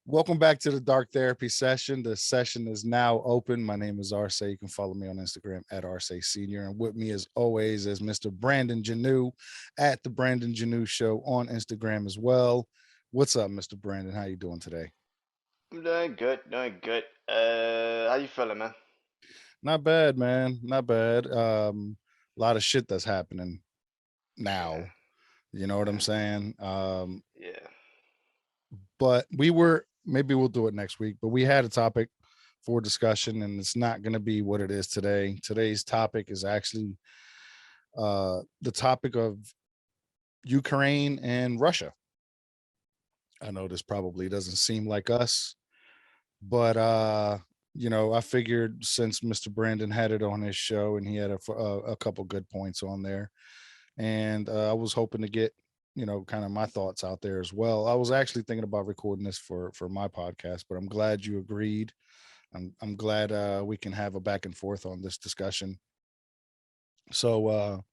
Welcome back to the Dark Therapy Session. The session is now open. My name is Arce. You can follow me on Instagram at Arce Senior. And with me, as always, is Mr. Brandon Janu at the Brandon Janu Show on Instagram as well. What's up, Mr. Brandon? How you doing today? I'm doing good, doing good. How you feeling, man? Not bad, man. Not bad. A lot of shit that's happening Yeah, now. You know what I'm yeah, saying? yeah. But we were maybe we'll do it next week. But we had a topic for discussion, and it's not going to be what it is today. Today's topic is actually the topic of Ukraine and Russia. I know this probably doesn't seem like us, but I figured since Mr. Brandon had it on his show and he had a couple good points on there, and I was hoping to get kind of my thoughts out there as well. I was actually thinking about recording this for my podcast, but I'm glad you agreed. I'm glad we can have a back and forth on this discussion. So,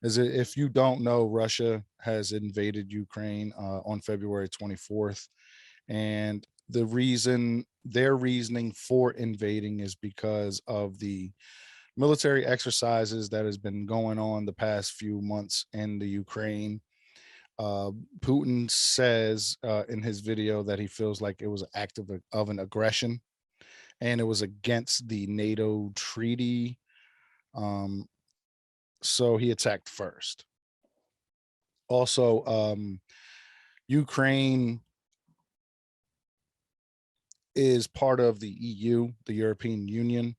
if you don't know, Russia has invaded Ukraine on February 24th, and their reasoning for invading is because of the military exercises that has been going on the past few months in the Ukraine. Uh, Putin says in his video that he feels like it was an act of an aggression and it was against the NATO treaty. Um, so he attacked first. Also, Ukraine is part of the EU, the European Union.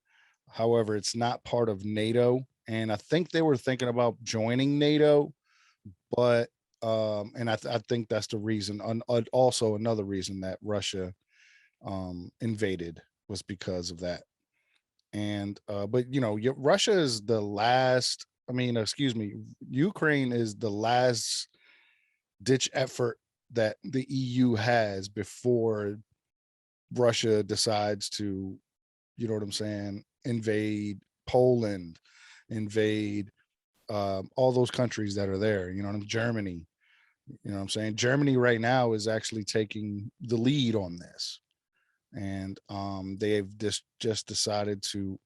However, it's not part of NATO. And I think they were thinking about joining NATO, but I think that's the reason. Also, another reason that Russia invaded was because of that. And but Russia is the last. I mean, excuse me, Ukraine is the last ditch effort that the EU has before Russia decides to, you know what I'm saying, invade Poland, invade all those countries that are there. You know, Germany. You know what I'm saying? Germany right now is actually taking the lead on this, and they've just decided to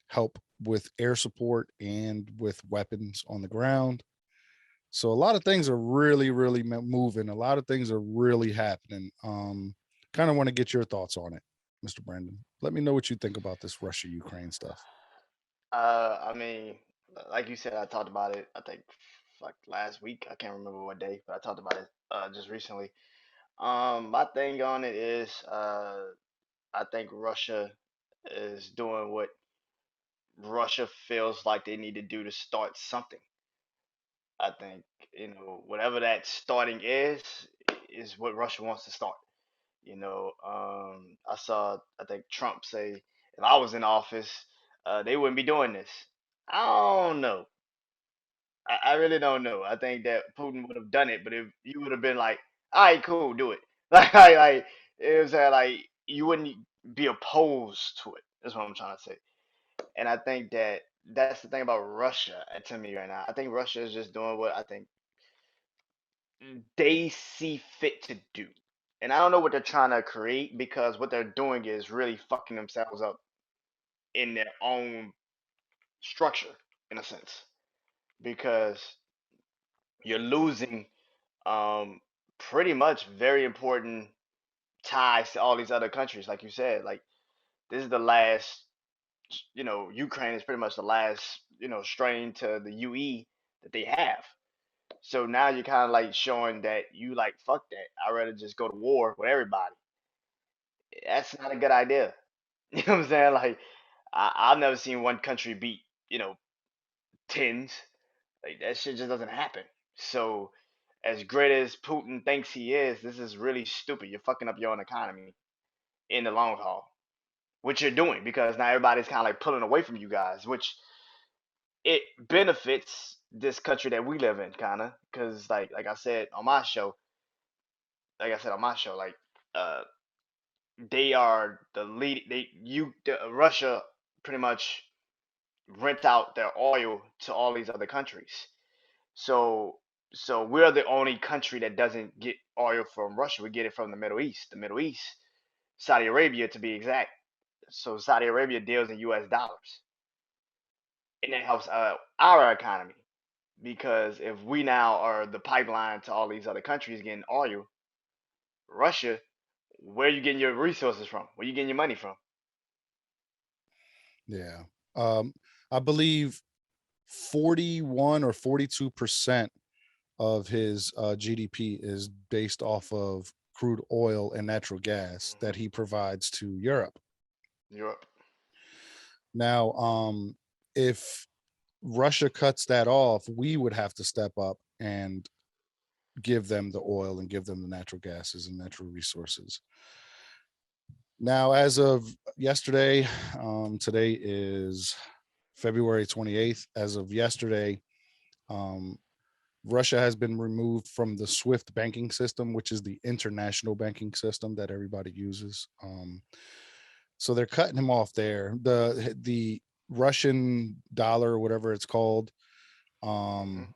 help with air support and with weapons on the ground. So a lot of things are really, really moving. A lot of things are really happening. Kind of want to get your thoughts on it, Mr. Brandon. Let me know what you think about this Russia Ukraine stuff. I mean, like you said, I talked about it. I think like last week. I can't remember what day, but I talked about it just recently. My thing on it is, I think Russia is doing what Russia feels like they need to do to start something. I think whatever that starting is what Russia wants to start. I saw, I think Trump say, if I was in office, they wouldn't be doing this. I don't know. I really don't know. I think that Putin would have done it, but if you would have been like, all right, cool, do it. Like it was like you wouldn't be opposed to it. That's what I'm trying to say. And I think that that's the thing about Russia to me right now. I think Russia is just doing what I think they see fit to do. And I don't know what they're trying to create because what they're doing is really fucking themselves up in their own structure, in a sense, because you're losing um, pretty much very important ties to all these other countries. Like you said, like this is the last, Ukraine is pretty much the last, strain to the UE that they have. So now you're kind of like showing that you like fuck that. I'd rather just go to war with everybody. That's not a good idea. You know what I'm saying? Like I've never seen one country beat, tens. Like that shit just doesn't happen. So as great as Putin thinks he is, this is really stupid. You're fucking up your own economy in the long haul. Which you're doing because now everybody's kind of like pulling away from you guys, which it benefits this country that we live in, kind of, because like I said on my show, like uh, they are the lead. Russia pretty much rent out their oil to all these other countries. So So we're the only country that doesn't get oil from Russia. We get it from the Middle East. The Middle East, Saudi Arabia to be exact. So Saudi Arabia deals in U.S. dollars, and that helps our economy because if we now are the pipeline to all these other countries getting oil, Russia, where are you getting your resources from? Where you getting your money from? Yeah. I believe 41 or 42% of his GDP is based off of crude oil and natural gas that Hmm. he provides to Europe. Europe. Now, if Russia cuts that off, we would have to step up and give them the oil and give them the natural gases and natural resources. Now, as of yesterday, today is February 28th. As of yesterday, um, Russia has been removed from the SWIFT banking system, which is the international banking system that everybody uses. So they're cutting him off there. The Russian dollar, whatever it's called, Hmm. um,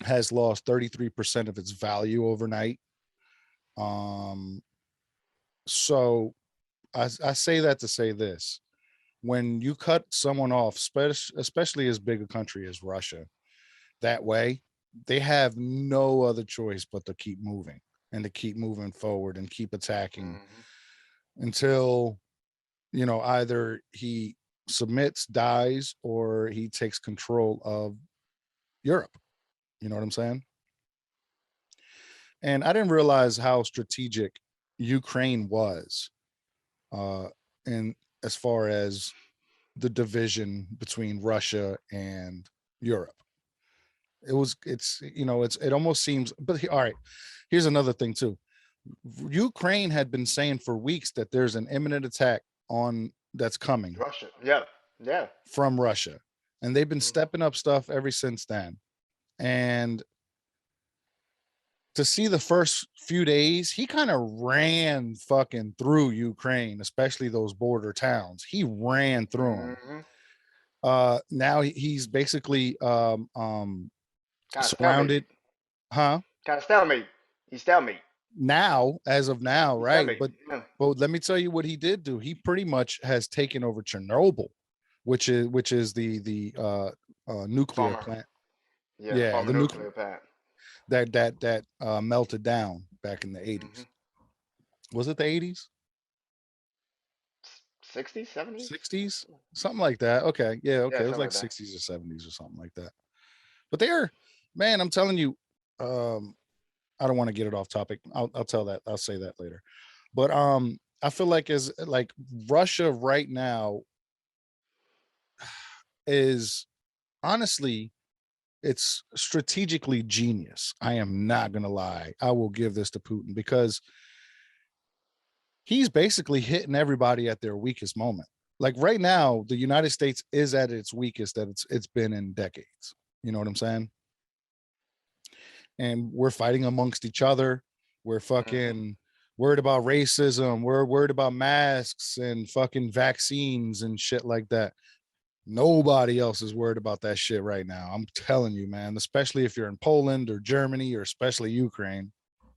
has lost 33% of its value overnight. Um, so I say that to say this: when you cut someone off, especially as big a country as Russia, that way, they have no other choice but to keep moving and to keep moving forward and keep attacking Hmm. until, either he submits, dies, or he takes control of Europe. You know what I'm saying? And I didn't realize how strategic Ukraine was, uh, in as far as the division between Russia and Europe. It almost seems, but all right, here's another thing too. Ukraine had been saying for weeks that there's an imminent attack on that's coming Russia. Yeah. Yeah. from Russia, and they've been Hmm. stepping up stuff ever since then. And to see the first few days, he kind of ran fucking through Ukraine, especially those border towns. He ran through them. Hmm. Now he's basically Kind of surrounded, stalemated. huh? Kind of stalemate. He's stalemate. Now, as of now, He's right? stalemate. Yeah. But let me tell you what he did do. He pretty much has taken over Chernobyl, which is the nuclear Former. plant. Yeah. Yeah, Former the nuclear nuclear plant. that melted down back in the Hmm. 80s. Was it the 80s? 60s, 70s. 60s? Something like that. Okay. Yeah, okay. Yeah, It was something like like that. 60s or 70s or something like that. But they're, man, I'm telling you, um, I don't want to get it off topic. I'll tell that. I'll say that later. But I feel like as like Russia right now is honestly, it's strategically genius. I am not gonna lie. I will give this to Putin because he's basically hitting everybody at their weakest moment. Like right now, the United States is at its weakest that it's been in decades. You know what I'm saying? And we're fighting amongst each other. We're Hmm. fucking worried about racism. We're worried about masks and fucking vaccines and shit like that. Nobody else is worried about that shit right now. I'm telling you, man, especially if you're in Poland or Germany or especially Ukraine.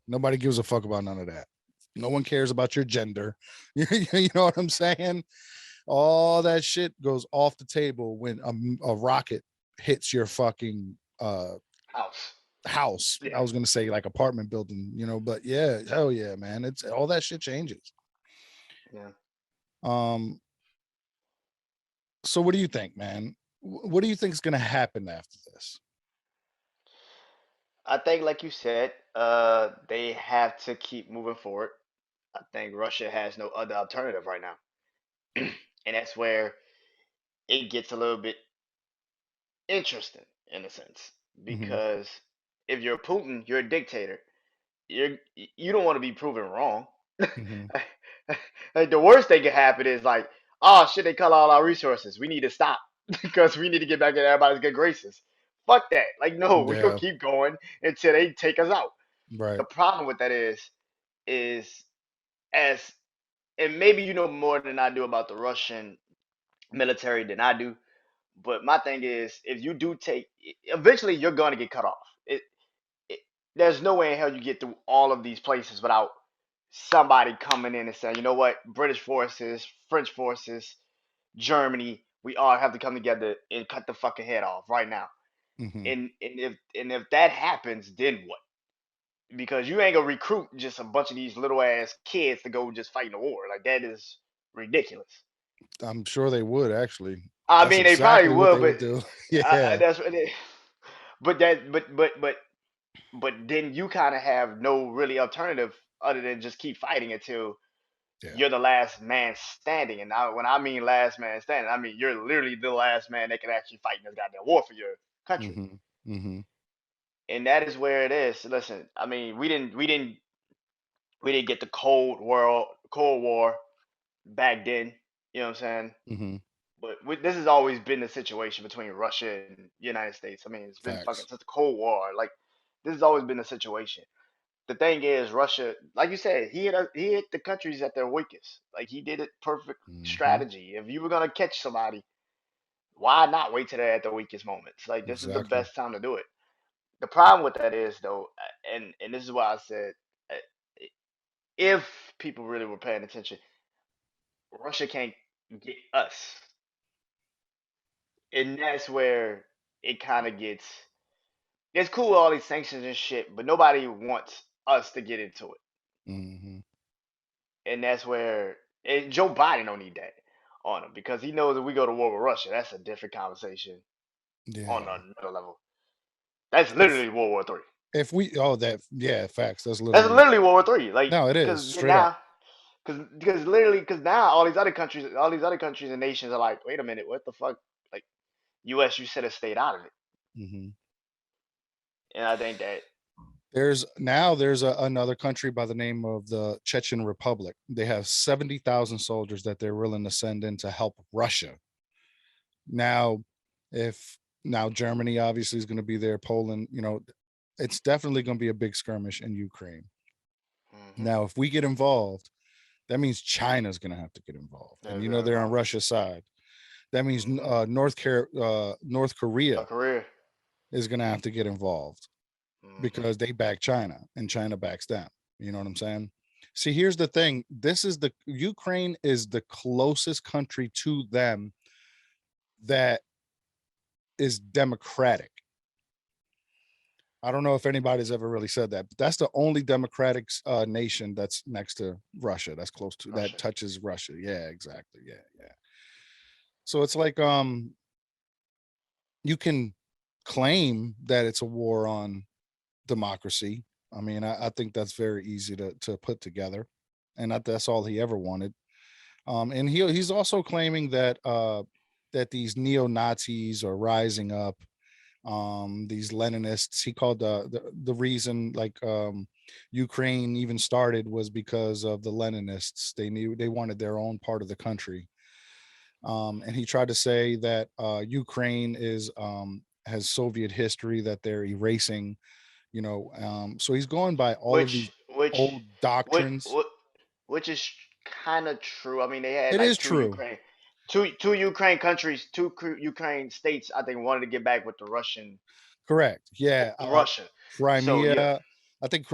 Nobody gives a fuck about none of that. No one cares about your gender. You know what I'm saying? All that shit goes off the table when a rocket hits your fucking House. house. I Yeah. was gonna say like apartment building, but yeah, hell yeah, man. It's all that shit changes. Yeah. Um, so what do you think, man? What do you think is gonna happen after this? I think, like you said, they have to keep moving forward. I think Russia has no other alternative right now, and that's where it gets a little bit interesting in a sense Hmm. because if you're Putin, you're a dictator. You don't want to be proven wrong. Hmm. Like the worst thing can happen is like, oh shit, they cut all our resources. We need to stop because we need to get back in everybody's good graces. Fuck that. Like no, we gonna Yeah, keep going until they take us out. The right. problem with that is as and maybe you know more than I do about the Russian military than I do. But my thing is, if you do take, eventually you're gonna get cut off. there's no way in hell you get through all of these places without somebody coming in and saying, you know what, British forces, French forces, Germany, we all have to come together and cut the fucking head off right now. Hmm. And if that happens, then what? Because you ain't gonna recruit just a bunch of these little ass kids to go just fight in a war. Like that is ridiculous. I'm sure they would actually. I That's mean, they probably exactly what would, they but would do. Yeah. that's what it. But that, but then you kind of have no really alternative other than just keep fighting until Yeah. you're the last man standing. And now, when I mean last man standing, I mean you're literally the last man that can actually fight in this goddamn war for your country. Hmm. Hmm. And that is where it is. Listen, I mean, we didn't get the Cold War back then. You know what I'm saying? Hmm. But this has always been the situation between Russia and United States. I mean, it's been fucking Facts. since the Cold War. Like this has always been the situation. The thing is, Russia, like you said, he hit the countries at their weakest. Like he did it perfect Hmm. strategy. If you were gonna catch somebody, why not wait till they're at the weakest moments? Like this is the Exactly. best time to do it. The problem with that is though, and this is why I said, uh, if people really were paying attention, Russia can't get us, and that's where it kind of gets. It's cool all these sanctions and shit, but nobody wants us to get into it, Hmm. and that's where and Joe Biden don't need that on him because he knows if we go to war with Russia, that's a different conversation on Yeah. another level. That's If literally World War Three. if we oh that yeah facts. That's That's literally literally World War Three. Like, no, it is because straight up. now, because now all these other countries and nations are like, wait a minute, what the fuck? Like, U.S., you should have stayed out of it. Hmm. And I think that There's another country by the name of the Chechen Republic. They have 70,000 soldiers that they're willing to send in to help Russia. Now, if now Germany obviously is going to be there, Poland, it's definitely going to be a big skirmish in Ukraine. hmm Now, if we get involved, that means China's going to have to get involved, and they're gonna they're on involve Russia's side. That means hmm North a Korea career. is going to have to get involved hmm because they back China and China backs them. You know what I'm saying? See, here's the thing. This is the Ukraine is the closest country to them that is democratic. I don't know if anybody's ever really said that, but that's the only democratic nation that's next to Russia. That's close to that Russia. touches Russia. Yeah, exactly. Yeah, yeah. So it's like you can claim that it's a war on democracy. I mean, I think that's very easy to put together, and that's all he ever wanted. And he's also claiming that these neo Nazis are rising up. These Leninists. He called the reason like Ukraine even started was because of the Leninists. They knew they wanted their own part of the country. And he tried to say that Ukraine is has Soviet history that they're erasing. So he's going by all of these Which which old what doctrines. what which is kind of true. I mean, they had It like is true. two Ukraine countries, Ukraine states. I think wanted to get back with the Russian Correct. Yeah. Russia. So yeah, Crimea. I think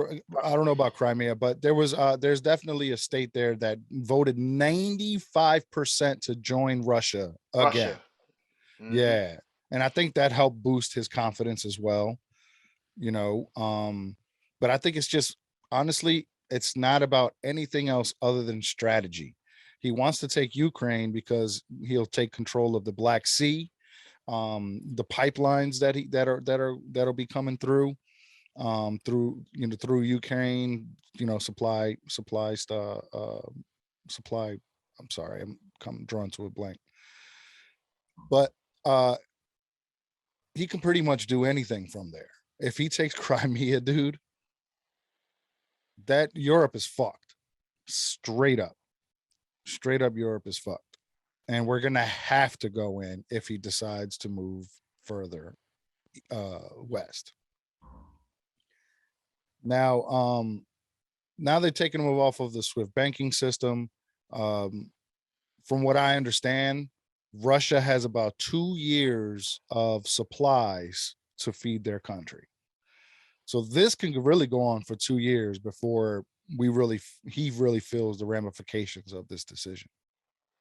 I don't know about Crimea, but there's definitely a state there that voted 95% to join Russia Russia. again. hmm Yeah. And I think that helped boost his confidence as well, you know. But I think it's just honestly, it's not about anything else other than strategy. He wants to take Ukraine because he'll take control of the Black Sea, the pipelines that'll be coming through Ukraine, supply. I'm sorry, I'm drawn to a blank. But he can pretty much do anything from there. If he takes Crimea, dude, that Europe is fucked. Straight up. Straight up Europe is fucked. And we're gonna have to go in if he decides to move further west. Now, now they're taking him off of the Swift banking system. Um, from what I understand, Russia has about 2 years of supplies to feed their country. So this can really go on for 2 years before he really feels the ramifications of this decision.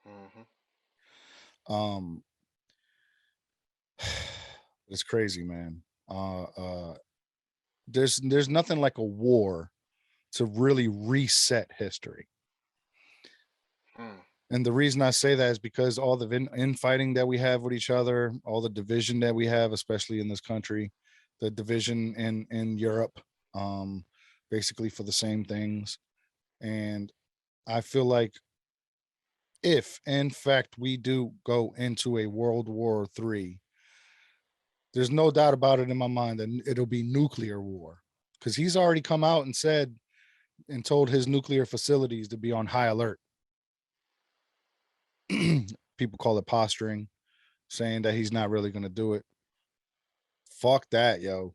Hmm. Um, it's crazy, man. There's nothing like a war to really reset history. Mm. And the reason I say that is because all the infighting that we have with each other, all the division that we have, especially in this country, the division in Europe, um, basically for the same things. And I feel like if, in fact, we do go into a World War III, there's no doubt about it in my mind that it'll be nuclear war, because he's already come out and said and told his nuclear facilities to be on high alert. People call it posturing, saying that he's not really going to do it. Fuck that, yo.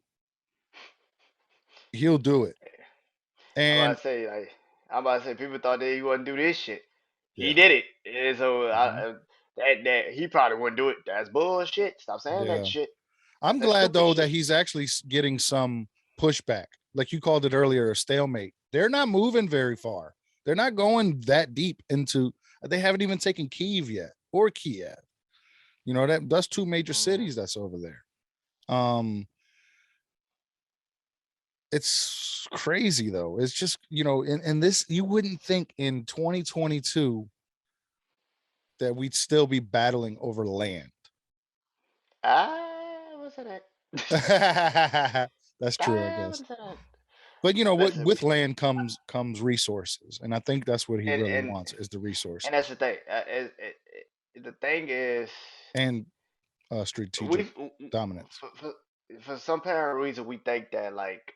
He'll do it. I'm about And to say like I'm about to say people thought that he wouldn't do this shit. He yeah, did it, and so mhm, that he probably wouldn't do it. That's bullshit. Stop saying that yeah. shit. I'm That's glad stupid though that shit. he's actually getting some pushback. Like you called it earlier, a stalemate. They're not moving very far. They're not going that deep into. They haven't even taken Kiev yet or Kiev. You know that's two major Hmm. cities that's over there. Um, it's crazy though. It's just in this you wouldn't think in 2022 that we'd still be battling over land. Ah, what's that? That's true, I Ah, guess. what's that? But what Listen, with land comes resources, and I think that's what he and really and wants is the and that's resources the thing. The thing is, and strategic we dominance. for some apparent reason we think that like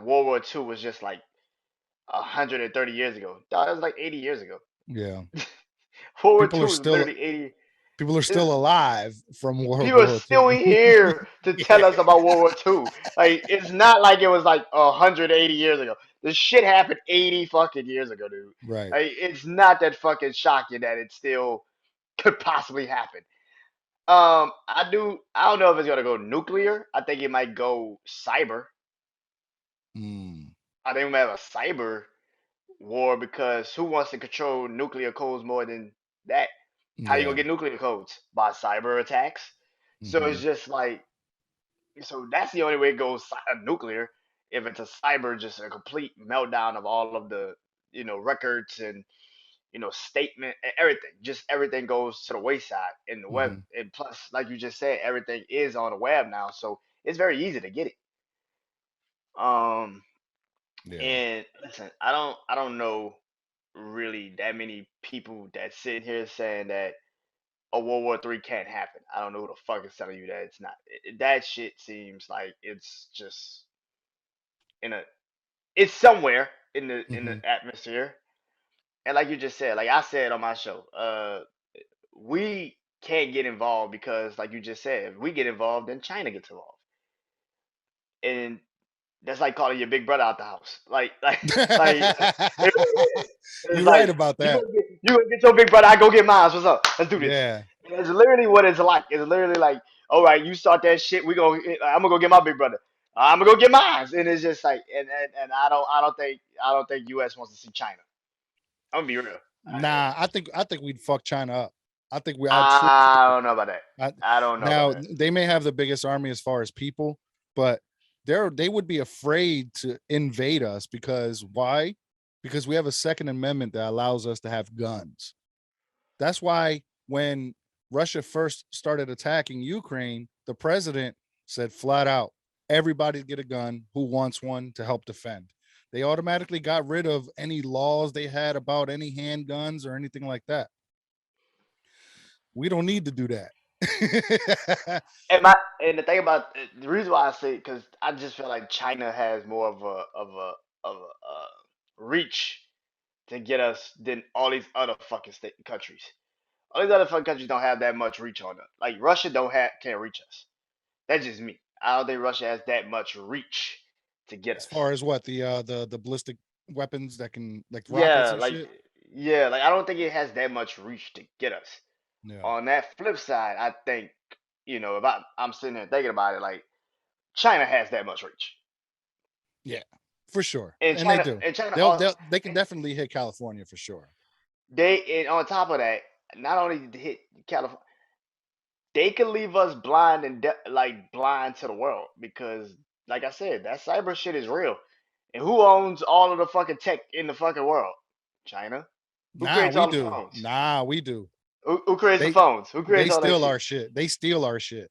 World War II was just like 130 years ago. Dog, that was like 80 years ago. Yeah, World War people are II is still literally 80. people are Is still alive from World People are War still II. here to tell Yeah, us about World War II. Like it's not like it was like 180 years ago. This shit happened 80 fucking years ago, dude. right. Like it's not that fucking shocking that it still could possibly happen. I don't know if it's gonna go nuclear. I think it might go cyber. Mm, I think we might have a cyber war because who wants to control nuclear codes more than that? How you gonna yeah. get nuclear codes? By cyber attacks. So it's Hmm. just like so that's the only way it goes nuclear. If it's a cyber, just a complete meltdown of all of the records and statement everything. Just everything goes to the wayside in the web. Hmm. And plus, like you just said, everything is on the web now, so it's very easy to get it. Um, Yeah. and listen, I don't know really that many people that sit here saying that a World War III can't happen. I don't know who the fuck is telling you that it's not. That shit seems like it's just in a it's somewhere in the Hmm. atmosphere. And like you just said, like I said on my show, we can't get involved because, like you just said, if we get involved, then China gets involved, and that's like calling your big brother out the house. It's You're right like about you that. gonna get your big brother. I go get mine. What's up? Let's do this. Yeah. And it's literally what it's like. It's literally like, all right, you start that shit. I'm gonna go get my big brother. I'm gonna go get mine. And it's just like, and I don't think U.S. wants to see China. I'm gonna be real. Nah, I think we'd fuck China up. I truly I do. don't know about that. I, I don't know about now that. they may have the biggest army as far as people, but they would be afraid to invade us because why? Because we have a Second Amendment that allows us to have guns. That's why when Russia first started attacking Ukraine, the president said flat out, everybody get a gun who wants one to help defend. They automatically got rid of any laws they had about any handguns or anything like that. We don't need to do that. And the thing about the reason why I say because I just feel like China has more of a reach to get us than all these other fucking countries. All these other fucking countries don't have that much reach on us. Like Russia can't reach us. That's just me. I don't think Russia has that much reach to get As us. far as what the ballistic weapons that can like rockets Yeah, and shit. like I don't think it has that much reach to get us. Yeah. On that flip side, I think if I'm sitting there thinking about it, like China has that much reach. Yeah, for sure, And and they do. China, They can definitely hit California for sure. and on top of that, not only to hit California, they can leave us blind and like blind to the world because, like I said, that cyber shit is real. And who owns all of the fucking tech in the fucking world? China. Who Nah, creates we all the do. phones? Nah, we do. Who creates the They phones? Who they creates all that steal shit? our shit. They steal our shit.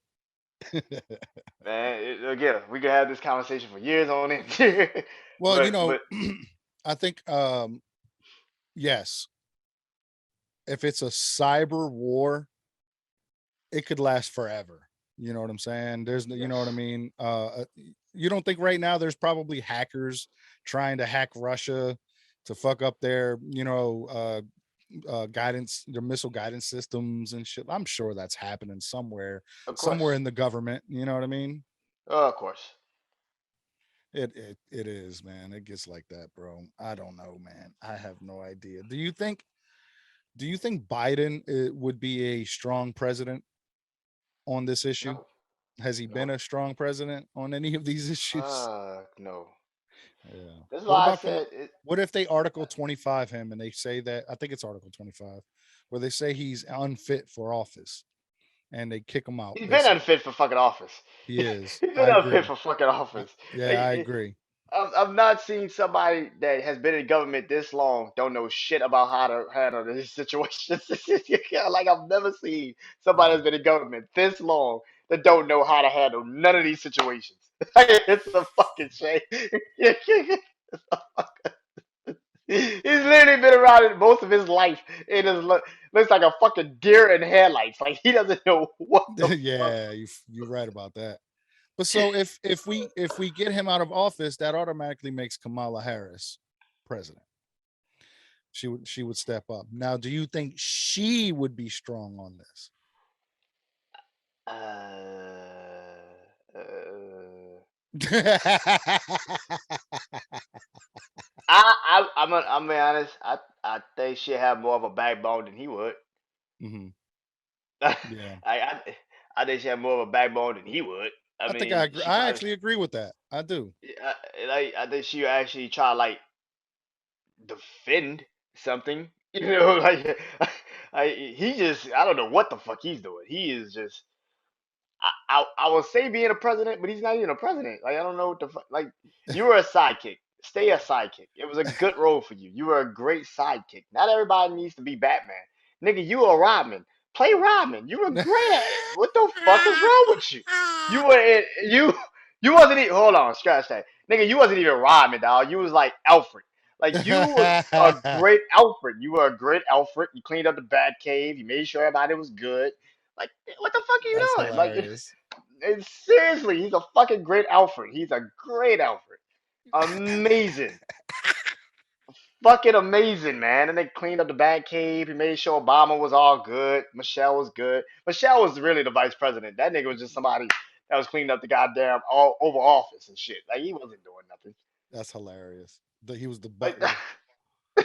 Man, again, we could have this conversation for years on end. Well, but I think yes, if it's a cyber war, it could last forever. You know what I'm saying? You know what I yes, mean? You don't think right now there's probably hackers trying to hack Russia to fuck up their, guidance, their missile guidance systems and shit. I'm sure that's happening of somewhere course, in the government. You know what I mean? of course. It is, man. It gets like that, bro. I don't know, man. I have no idea. Do you think Biden would be a strong president on this issue? No, Has he been no, a strong president on any of these issues? no. Yeah. That's What why I about said it. what if they Article 25 him and they say that I think it's Article 25 where they say he's unfit for office and they kick him out He's been basically. unfit for fucking office. He is. He's been I unfit agree. for fucking office. Yeah, I Like, agree. I've not seen somebody that has been in government this long don't know shit about how to handle these situations. Like I've never seen somebody Yeah. that's been in government this long that don't know how to handle none of these situations. It's a fucking shame. He's literally been around it most of his life. It is looks like a fucking deer in headlights. Like he doesn't know what the fuck. Yeah, you're right about that. But so if we get him out of office, that automatically makes Kamala Harris president. She would step up. Now, do you think she would be strong on this? Uh, I'm gonna be honest. I think she have more of a backbone than he would. Mhm. I, Yeah. I I think she have more of a backbone than he would. I I think I mean, agree. she I probably actually agree with that. I do. I think she actually try to like defend something. You know, like he just I don't know what the fuck he's doing. He is just I will say being a president, but he's not even a president. Like I don't know what the fuck. Like you were a sidekick. Stay a sidekick. It was a good role for you. You were a great sidekick. Not everybody needs to be Batman. Nigga, you a Rodman. Play Rodman. You were great at it. What the fuck is wrong with you? You were in, you wasn't even hold on, scratch that. Nigga, you wasn't even Rodman, dog. You was like Alfred. Like you was a great Alfred. You were a great Alfred. You cleaned up the Batcave. You made sure everybody was good. Like, what the fuck are you That's doing? Like, hilarious. seriously, he's a fucking great Alfred. He's a great Alfred. Amazing. Fucking amazing, man. And they cleaned up the Batcave. He made sure Obama was all good. Michelle was good. Michelle was really the vice president. That nigga was just somebody that was cleaning up the goddamn all over office and shit. Like, he wasn't doing nothing. That's hilarious. He was the Like, butler.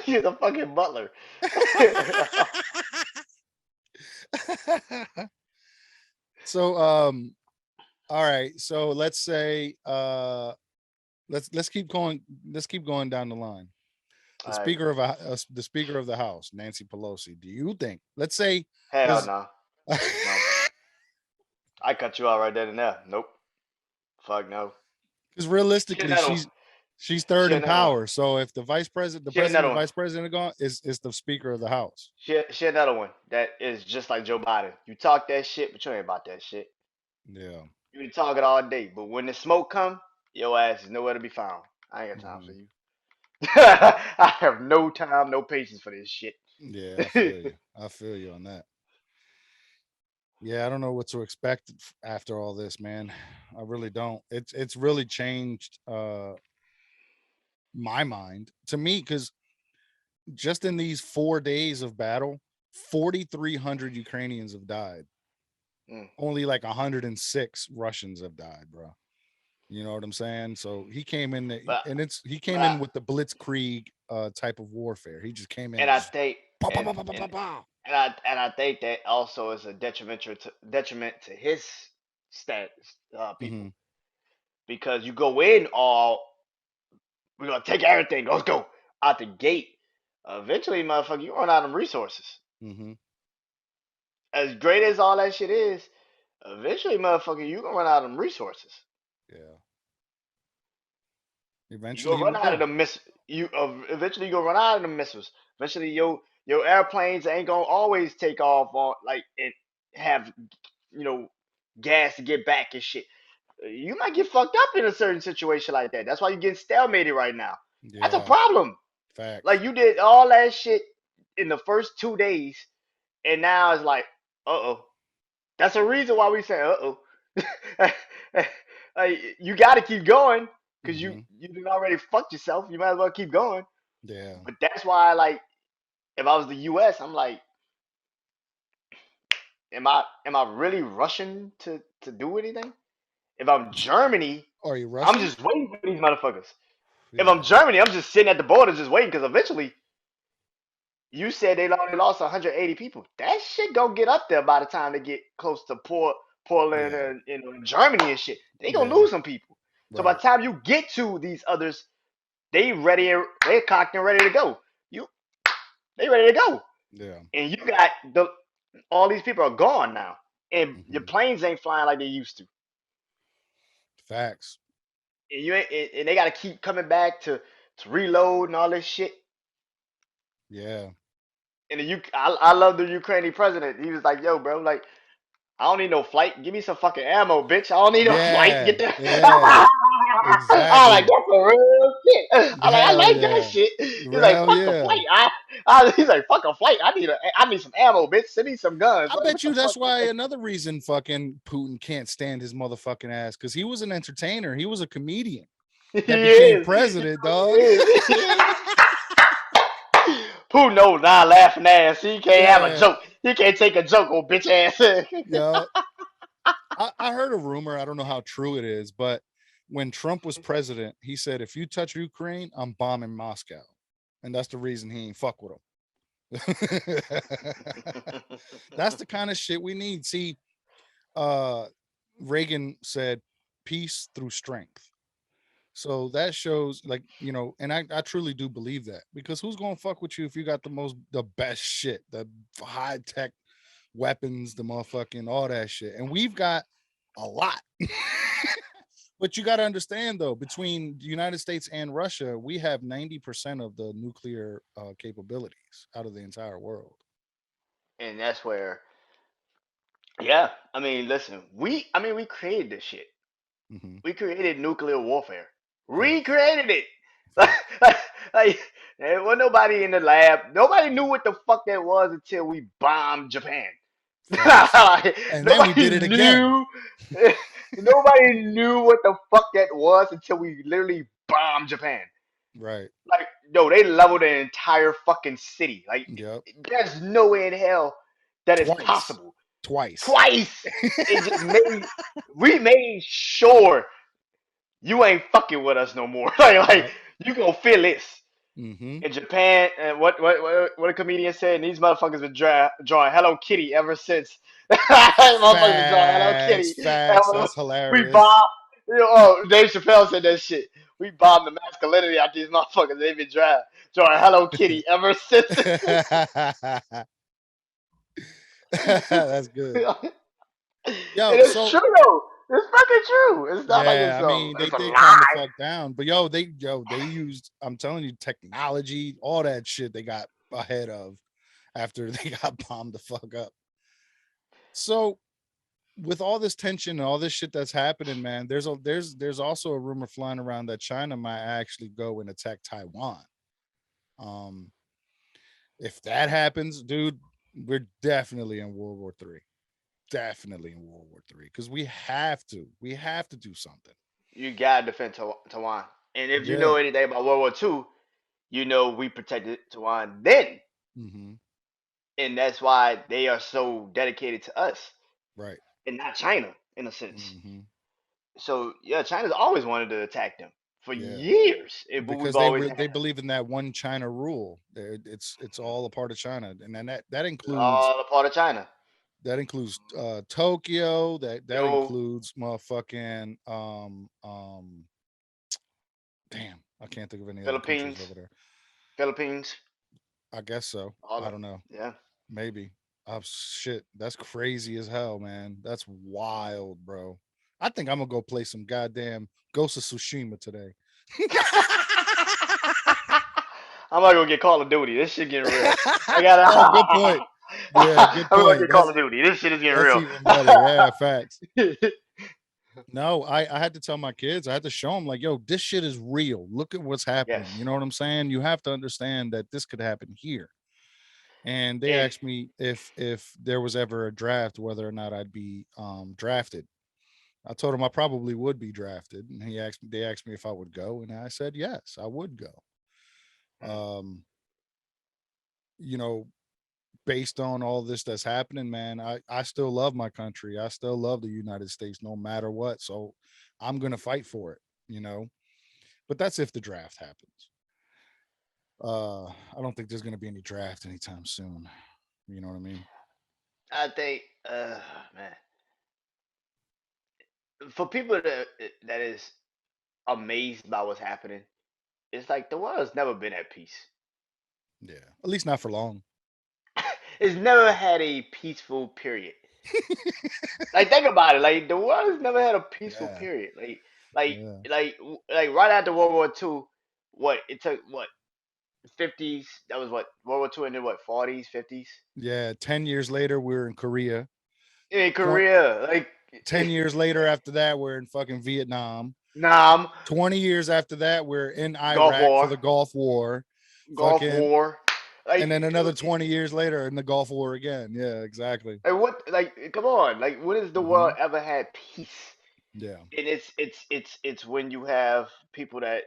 he's a fucking butler. So all right. So let's say let's keep going down the line. The All right. the speaker of the house, Nancy Pelosi. Do you think? Let's say Hell because no. No. I cut you out right then and there. Nope. Fuck no. She realistically another one. she's third She in another one. power. So if the She president another and one. vice president are gone, is the speaker of the house. She another one that is just like Joe Biden. You talk that shit, but you ain't about that shit. Yeah. You can talk it all day, but when the smoke come, your ass is nowhere to be found. I ain't got time for Mhm. you. I have no time, no patience for this shit. Yeah, I feel you. I feel you on that. Yeah, I don't know what to expect after all this, man. I really don't. It's really changed my mind to me because just in these 4 days of battle, 4,300 Ukrainians have died. Mm. Only like 106 Russians have died, bro. You know what I'm saying? So he came in, But and he but came in with the blitzkrieg type of warfare. He just came in and and I just think pow, pow, and pow, pow, pow, and pow, pow. and I think that also is a detriment to his stat people. Mhm. because you go in all, we're gonna take everything. Let's go out the gate. Eventually, motherfucker, you run out of resources. Mm-hmm. As great as all that shit is, eventually, motherfucker, you gonna run out of resources. Yeah. You Eventually gonna he run will out of go. the miss. You eventually you gonna run out of the missiles. Eventually, your airplanes ain't gonna always take off on like and have gas to get back and shit. You might get fucked up in a certain situation like that. That's why you get stalemated right now. That's a Yeah. problem. Facts. Like you did all that shit in the first 2 days, and now it's like, oh. That's a reason why we say, oh. Like, you got to keep going because Mm-hmm. you did already fucked yourself. You might as well keep going. Yeah. But that's why, like, if I was the U.S., I'm like, am I really rushing to do anything? If I'm Germany, Are you I'm rushing? just waiting for these motherfuckers. If I'm Yeah. Germany, I'm just sitting at the border just waiting because eventually you said they only lost 180 people. That shit gonna get up there by the time they get close to Portland Yeah. and Germany and shit. They gonna Yeah. lose some people. So by Right. the time you get to these others, they cocked and ready to go. You they ready to go, Yeah. and you got all these people are gone now, and your Mm-hmm. planes ain't flying like they used to, Facts. and you ain't, and they got to keep coming back to reload and all this shit. Yeah. And I love the Ukrainian president. He was like, "Yo, bro, like I don't need no flight. Give me some fucking ammo, bitch. I don't need no flight. Yeah. Get that." Yeah. I like Exactly. that's a real shit. I Hell like that yeah. shit. He's like, Hell fuck a flight. yeah. He's like, fuck a flight. I need some ammo, bitch. Send me some guns. I Like, what bet the you fuck? that's why another reason fucking Putin can't stand his motherfucking ass because he was an entertainer. He was a comedian He that became is. He president, dog. really is. Who knows? Now laughing ass. He can't have a Yeah. joke. He can't take a joke, old bitch ass. Yeah. I heard a rumor. I don't know how true it is, but when Trump was president, he said, if you touch Ukraine, I'm bombing Moscow. And that's the reason he ain't fuck with him. That's the kind of shit we need. See, uh, Reagan said peace through strength. So that shows, like, and I truly do believe that because who's gonna fuck with you if you got the best shit, the high tech weapons, the motherfucking all that shit, and we've got a lot. But you got to understand though, between the United States and Russia, we have 90% of the nuclear capabilities out of the entire world. And that's where, yeah. I mean, listen, we created this shit. Hmm. We created nuclear warfare. Facts. Recreated it. Facts. Like, there wasn't nobody in the lab. Nobody knew what the fuck that was until we bombed Japan. Facts. Like, And then we nobody did it again. knew. Nobody knew what the fuck that was until we literally bombed Japan. Right. Like, yo, they leveled an entire fucking city. Like, Yep. there's no way in hell that is Twice. possible. Twice. Twice. It just made we made sure you ain't fucking with us no more. Like Yep. you gonna feel this. Hmm. In Japan, and what a comedian said, and these motherfuckers been drawing Hello Kitty ever since. Motherfuckers been drawing Hello Facts. Kitty. Facts. That's We hilarious. bombed. Oh, Dave Chappelle said that shit. We bombed the masculinity out these motherfuckers. They've been drawing Hello Kitty ever since. That's good. And Yo, it's so true though. It's fucking true. It's not like yeah, I mean, they it's a did calm the lie. fuck down, but they used, I'm telling you, technology, all that shit they got ahead of after they got bombed the fuck up. So with all this tension and all this shit that's happening, man, there's also a rumor flying around that China might actually go and attack Taiwan. Um, if that happens, dude, we're definitely in World War Three. Definitely in World War Three because we have to do something. You gotta defend Taiwan. And if you know Yeah. anything about World War II, you know we protected Taiwan then, Hmm. and that's why they are so dedicated to us Right. and not China in a sense. Hmm. So yeah, China's always wanted to attack them for Yeah, years, but we've because always they had believe in that one China rule. It's all a part of China, and then that includes all a part of China. That includes Tokyo. That Yo, includes motherfucking damn, I can't think of any other countries Philippines, over there. Philippines, I guess so. all I that. don't know. Yeah. Maybe. Shit. That's crazy as hell, man. That's wild, bro. I think I'm gonna go play some goddamn Ghost of Tsushima today. I'm not gonna get Call of Duty. This shit getting real. I gotta. Oh, good point. Yeah, good I'm gonna point. get Call of Duty. This shit is getting That's real. even better. Yeah, facts. No, I had to tell my kids, I had to show them like, yo, this shit is real. Look at what's Yes. happening. You know what I'm saying? You have to understand that this could happen here. And they And asked me if there was ever a draft, whether or not I'd be drafted. I told him I probably would be drafted, and they asked me if I would go, and I said yes, I would go. mm, Um, you know, based on all this that's happening, man, I still love my country. I still love the United States, no matter what. So I'm gonna fight for it. You know, but that's if the draft happens. I don't think there's gonna be any draft anytime soon. You know what I mean? I think, man, for people that is amazed by what's happening, it's like the world has never been at peace. Yeah. At least not for long. It's never had a peaceful period. Like think about it. Like the world has never had a peaceful Yeah. period. Like, Yeah. like right after World War II, what it took what 50s. That was what World War II, and then what 40s, 50s Yeah. 10 years later, we're in Korea. in 20, Korea. Like 10 years later, after that, we're in fucking Vietnam. Nam, 20 years after that, we're in Gulf Iraq for War, the Gulf War. Gulf Fucking, War. and Like, then another 20 years later in the Gulf War again. Yeah, exactly. like what? Like come on. Like when has the Hmm. world ever had peace? Yeah, And it's when you have people that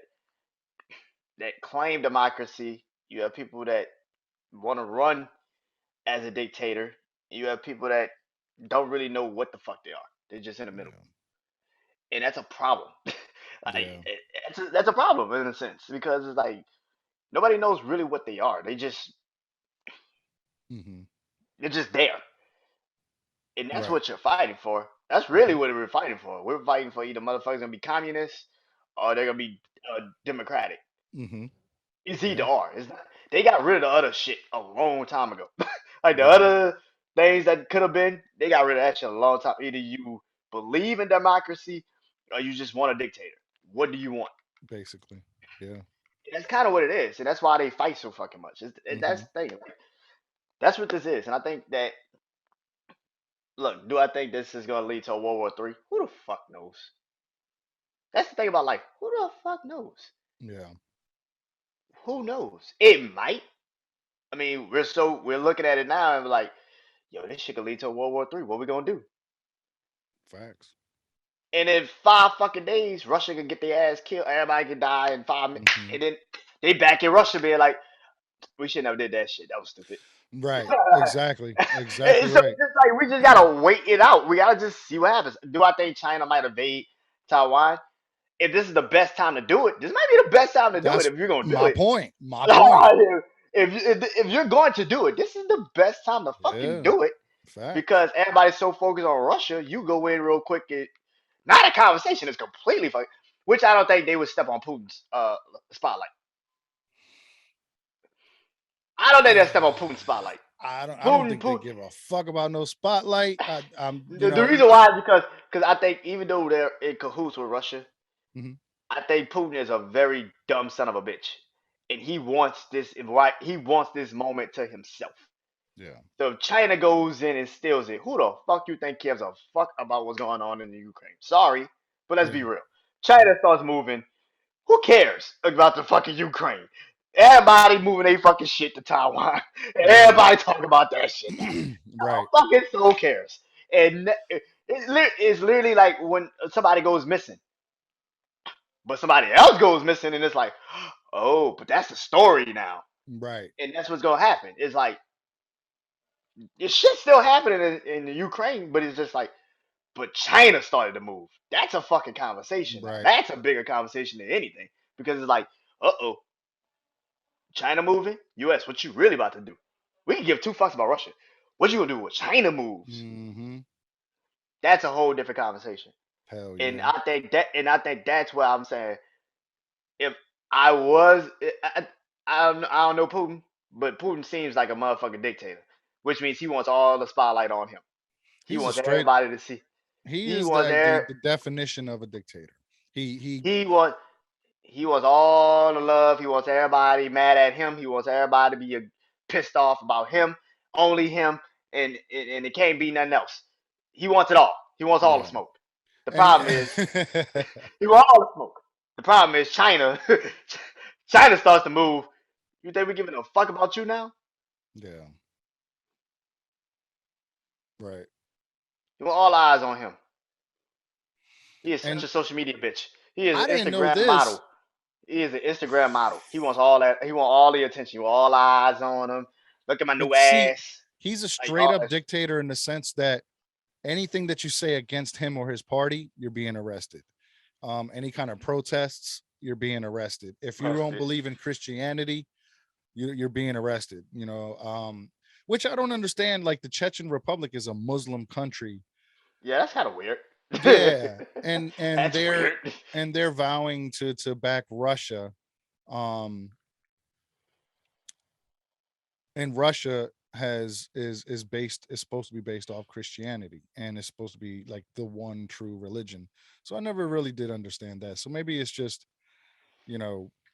claim democracy. You have people that want to run as a dictator. You have people that don't really know what the fuck they are. They're just in the middle, yeah, and that's a problem. Like yeah. that's a problem in a sense because it's like nobody knows really what they are. Hmm. They're just there, and that's Right. what you're fighting for. That's really Hmm. what we're fighting for. We're fighting for either motherfuckers gonna be communists or they're gonna be democratic. Hmm. It's either Yeah, or. It's not. They got rid of the other shit a long time ago. Like the they did other things that could have been, they got rid of that shit a long time. Either you believe in democracy or you just want a dictator. What do you want? basically. Yeah. That's kind of what it is, and that's why they fight so fucking much. That's Hmm. the thing. Like, that's what this is, and I think that. Look, do I think this is gonna lead to a World War III? Who the fuck knows? That's the thing about life. Who the fuck knows? Yeah. Who knows? It might. I mean, we're looking at it now and we're like, yo, this shit could lead to a World War III. What we gonna do? Facts. And in 5 fucking days, Russia could get their ass killed. Everybody could die in 5 minutes. Hmm. And then they back in Russia being like, we should never did that shit. That was stupid. Right. Exactly. Exactly So right. it's just like we just gotta wait it out. We gotta just see what happens. Do I think China might invade Taiwan? If this is the best time to do it, this might be the best time to do it That's if you're gonna do my it. point. My point. If you're going to do it, this is the best time to fucking Yeah. do it Facts. because everybody's so focused on Russia. You go in real quick. Now the conversation is completely fucked, which I don't think they would step on Putin's spotlight. I don't think they step on Putin's spotlight. I don't Putin, think they Putin. give a fuck about no spotlight. I'm, The reason why is because I think even though they're in cahoots with Russia, mhm, I think Putin is a very dumb son of a bitch, and he wants this right. He wants this moment to himself. yeah, So if China goes in and steals it, who the fuck you think cares a fuck about what's going on in the Ukraine? Sorry, but let's be yeah, real. yeah, China starts moving. Who cares about the fucking Ukraine? Everybody moving their fucking shit to Taiwan. yeah. Everybody talking about that shit now. Right. Fucking soul cares. And it's literally like when somebody goes missing, but somebody else goes missing, and it's like, oh, but that's the story now, Right. and that's what's gonna happen. It's like this shit's still happening in the Ukraine, but it's just like, but China started to move. That's a fucking conversation now. Right. That's a bigger conversation than anything because it's like, oh, China moving, U.S. What you really about to do? We can give two fucks about Russia. What you gonna do with China moves? Mm-hmm. That's a whole different conversation. Hell And yeah. I think that's why I'm saying if I was, I don't know Putin, but Putin seems like a motherfucking dictator, which means he wants all the spotlight on him. He He's a wants straight. everybody to see. He He is wants the definition of a dictator. He he wants he wants all the love. He wants everybody mad at him. He wants everybody to be pissed off about him, only him, and it can't be nothing else. He wants it all. He wants all the yeah. smoke. The And he, problem is he wants all the smoke. The problem is China. China starts to move. You think we giving a fuck about you now? yeah. Right. You want all eyes on him. He is such And a social media bitch. He is I an didn't know Instagram model. this, He is an Instagram model. He wants all that. He wants all the attention. He wants all eyes on him. Look at my new but see, ass. he's a Like straight all up that. dictator in the sense that anything that you say against him or his party, you're being arrested. Any kind of protests, you're being arrested. If you don't Busted. believe in Christianity, you're being arrested. Which I don't understand. Like the Chechen Republic is a Muslim country. Yeah, that's kind of weird. Yeah, and That's they're weird. vowing to back Russia. Um, and Russia is supposed to be based off Christianity, and it's supposed to be like the one true religion. So I never really did understand that. So maybe it's just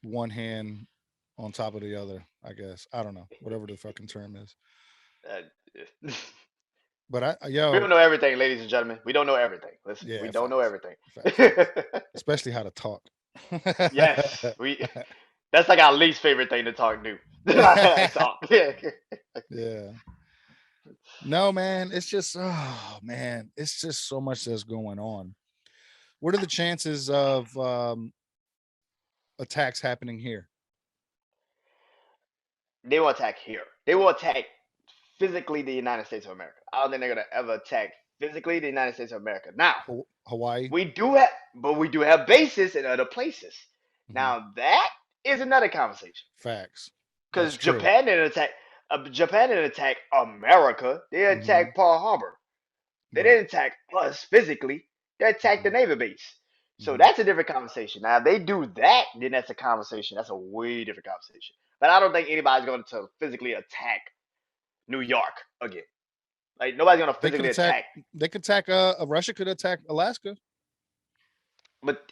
one hand on top of the other. I guess I don't know, whatever the fucking term is. Uh, But we don't know everything, ladies and gentlemen. We don't know everything. Listen, we yeah, don't know facts, everything. facts, especially how to talk. Yes, we. That's like our least favorite thing to talk to. Talk. Yeah. No, man, it's just oh man, it's just so much that's going on. What are the chances of attacks happening here? They will attack here. They will attack physically the United States of America. I don't think they're gonna ever attack physically the United States of America. Now, Hawaii? we do have bases in other places. Mhm. Now that is another conversation Facts. That's because true. Japan didn't attack America. They Hmm. attacked Pearl Harbor. They Right. didn't attack us physically. They attacked the Hmm. Navy base. So Hmm. that's a different conversation. Now, if they do that, then that's a conversation. That's a way different conversation. But I don't think anybody's going to physically attack New York again. Like nobody's going to They could physically attack. attack. They could attack. Russia could attack Alaska. But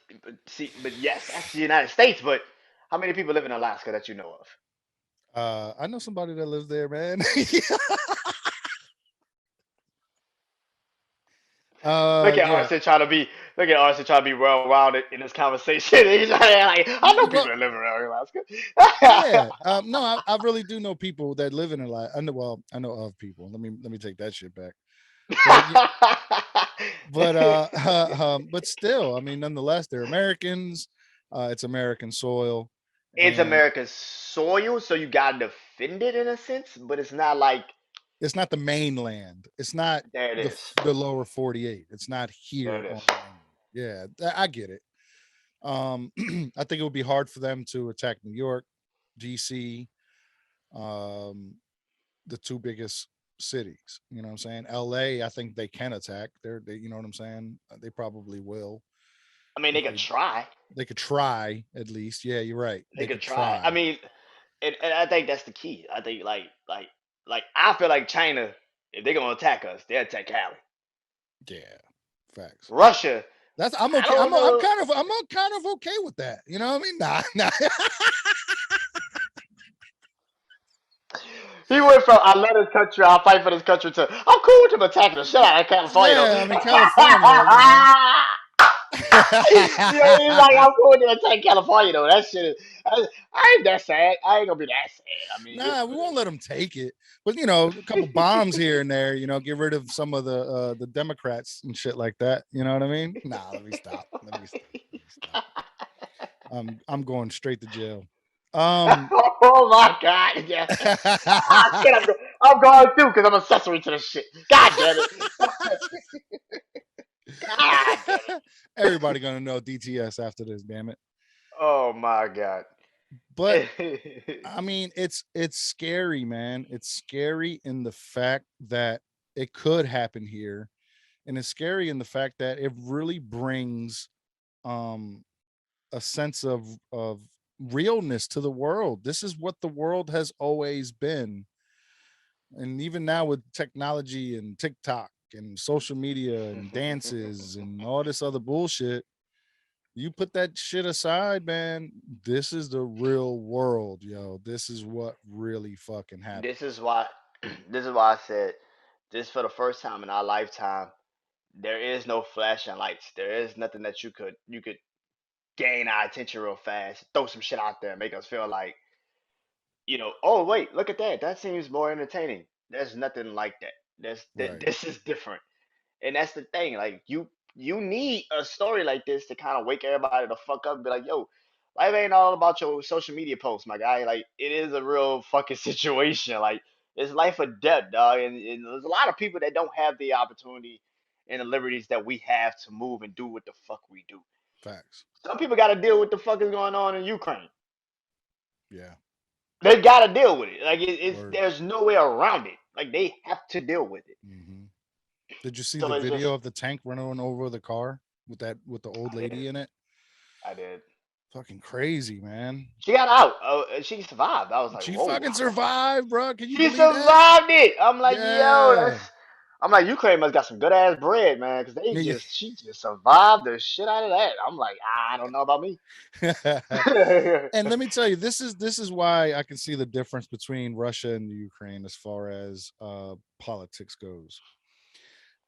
yes, that's the United States. But how many people live in Alaska that you know of? I know somebody that lives there, man. Look at Yeah. Arson trying to be. Look at Arson trying to be well rounded in this conversation. He's like, I know Well, people that live around Alaska. yeah. No, I really do know people that live in Alaska. I know. Well, I know of people. Let me take that shit back. But but still, I mean, nonetheless, they're Americans. It's American soil, It's and America's soil, so you gotta defend it in a sense, but it's not like it's not the mainland. It's not there it the is. the lower 48. It's not There here it is. on the mainland. Yeah, I get it. I think it would be hard for them to attack New York, DC, um, the two biggest cities. You know what I'm saying? LA, I think they can attack. You know what I'm saying? They probably will I mean, they if could try. they could try at least. Yeah, you're right. They They could could try. I try. mean, and I think that's the key. I think like I feel like China, if they're gonna attack us, they'll attack Cali. Yeah, facts. Russia, That's I'm I okay. don't know. I'm kind of okay with that. You know what I mean? Nah, nah. He went from I love this country, I'll fight for this country to I'm cool with him attacking the shit out of California though. Yeah, I mean California. You know. You know, he's like, I'm cool with him attacking California though. That shit is, I ain't that sad. I ain't gonna be that sad. I mean, it's Nah, we what it won't is. let them take it. But a couple bombs here and there. Get rid of some of the Democrats and shit like that. You know what I mean? Nah, let me stop. Let me stop. Let me stop. I'm going straight to jail. Um, Oh my god, yeah. Ah, shit, I'm going through because I'm accessory to this shit. God damn it. God damn it. everybody gonna know DTS after this. Damn it. Oh my god. But I mean, it's scary, man. It's scary in the fact that it could happen here, and it's scary in the fact that it really brings um a sense of realness to the world. This is what the world has always been. And even now with technology and TikTok and social media and dances and all this other bullshit, you put that shit aside, man. This is the real world, yo. This is what really fucking This is happens. why this is why I said this for the first time in our lifetime. There is no flashing lights. There is nothing that you could gain our attention real fast, throw some shit out there, make us feel like, oh wait, look at that. That seems more entertaining. There's nothing like that. Right. This is different. And that's the thing. Like you need a story like this to kind of wake everybody the fuck up and be like, yo, life ain't all about your social media posts, my guy. Like it is a real fucking situation. Like it's life or death, dog. And there's a lot of people that don't have the opportunity and the liberties that we have to move and do what the fuck we do. Facts. Some people got to deal with the fuck is going on in Ukraine. Yeah. They got to deal with it. Like it's Word. there's no way around it. Like they have to deal with it. Hmm. Did you see So the it's just video of the tank running over the car with the old I did. lady in it? I did. Fucking crazy, man. She got out. She survived. I was like, She whoa. fucking survived, bro. Can you She believe that? survived it. I'm like, yo, Yeah. I'm like, Ukraine must got some good ass bread, man, because Yeah. she just survived the shit out of that. I'm like, I don't know about me. And let me tell you, this is why I can see the difference between Russia and Ukraine as far as politics goes.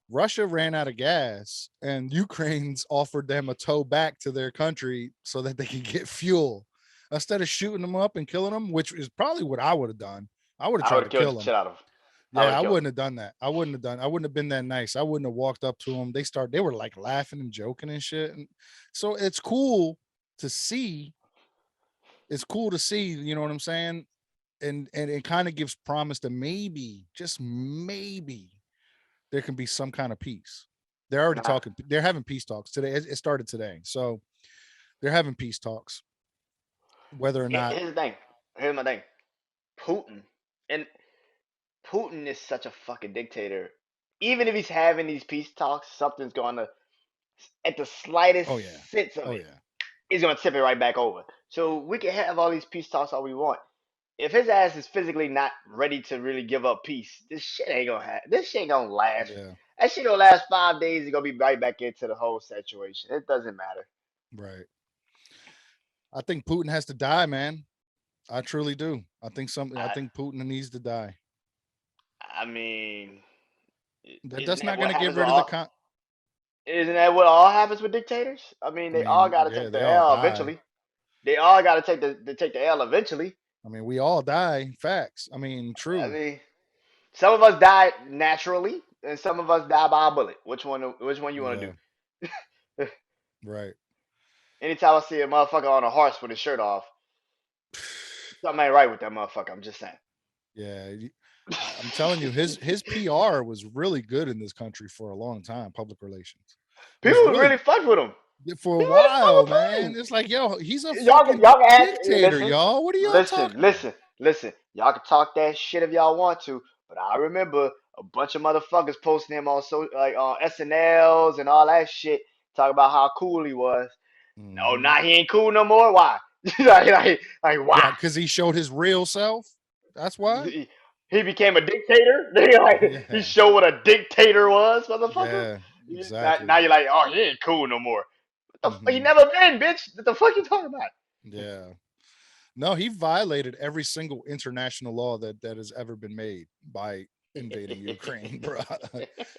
Russia ran out of gas, and Ukraine's offered them a tow back to their country so that they could get fuel instead of shooting them up and killing them, which is probably what I would have done. I would have I would tried have to killed kill the them. shit out of him. I would Yeah, have I killed him. wouldn't have done that. I wouldn't have been that nice. I wouldn't have walked up to them. They were like laughing and joking and shit. And so it's cool to see. It's cool to see, you know what I'm saying? And it kind of gives promise that maybe, just maybe, there can be some kind of peace. They're already Nah, talking. They're having peace talks today. It started today, so they're having peace talks. Whether or not, here's the thing. Here's my thing. Putin and Putin is such a fucking dictator. Even if he's having these peace talks, something's going to, at the slightest oh yeah, sense of oh it, yeah, he's going to tip it right back over. So we can have all these peace talks all we want. If his ass is physically not ready to really give up peace, this shit ain't gonna happen. This shit ain't gonna last. yeah, That shit gonna last 5 days. He's gonna be right back into the whole situation. It doesn't matter. right. I think Putin has to die, man. I truly do. I I, think Putin needs to die. I mean, isn't That's that not going what to get happens with rid of the all? con. Isn't that what all happens with dictators? I mean, I they all mean, gotta yeah, take they the all L die. eventually. They all gotta take the L eventually. I mean, we all die. Facts. I mean, I true. mean, some of us die naturally, and some of us die by a bullet. Which one you want to Yeah. do? Right. Anytime I see a motherfucker on a horse with his shirt off, something ain't right with that motherfucker. I'm just saying. Yeah. I'm telling you, his PR was really good in this country for a long time. Public relations was People really really fuck with him. for a People really while, fuck with man. Putin. It's like, yo, he's a Y'all, fucking y'all can ask. dictator, Listen, y'all. What are y'all listen, talking about? listen, listen. Y'all can talk that shit if y'all want to, but I remember a bunch of motherfuckers posting him on like on SNLs and all that shit, talking about how cool he was. No, Hmm. now he ain't cool no more. Why? Like why? Why? Because he showed his real self. That's why. He became a dictator. Like, he Yeah. showed what a dictator was, motherfucker. Yeah. Now Exactly. you're like, oh, he ain't cool no more. He Hmm. never been, bitch. What the fuck you talking about? Yeah. No, he violated every single international law that has ever been made by invading Ukraine, bro.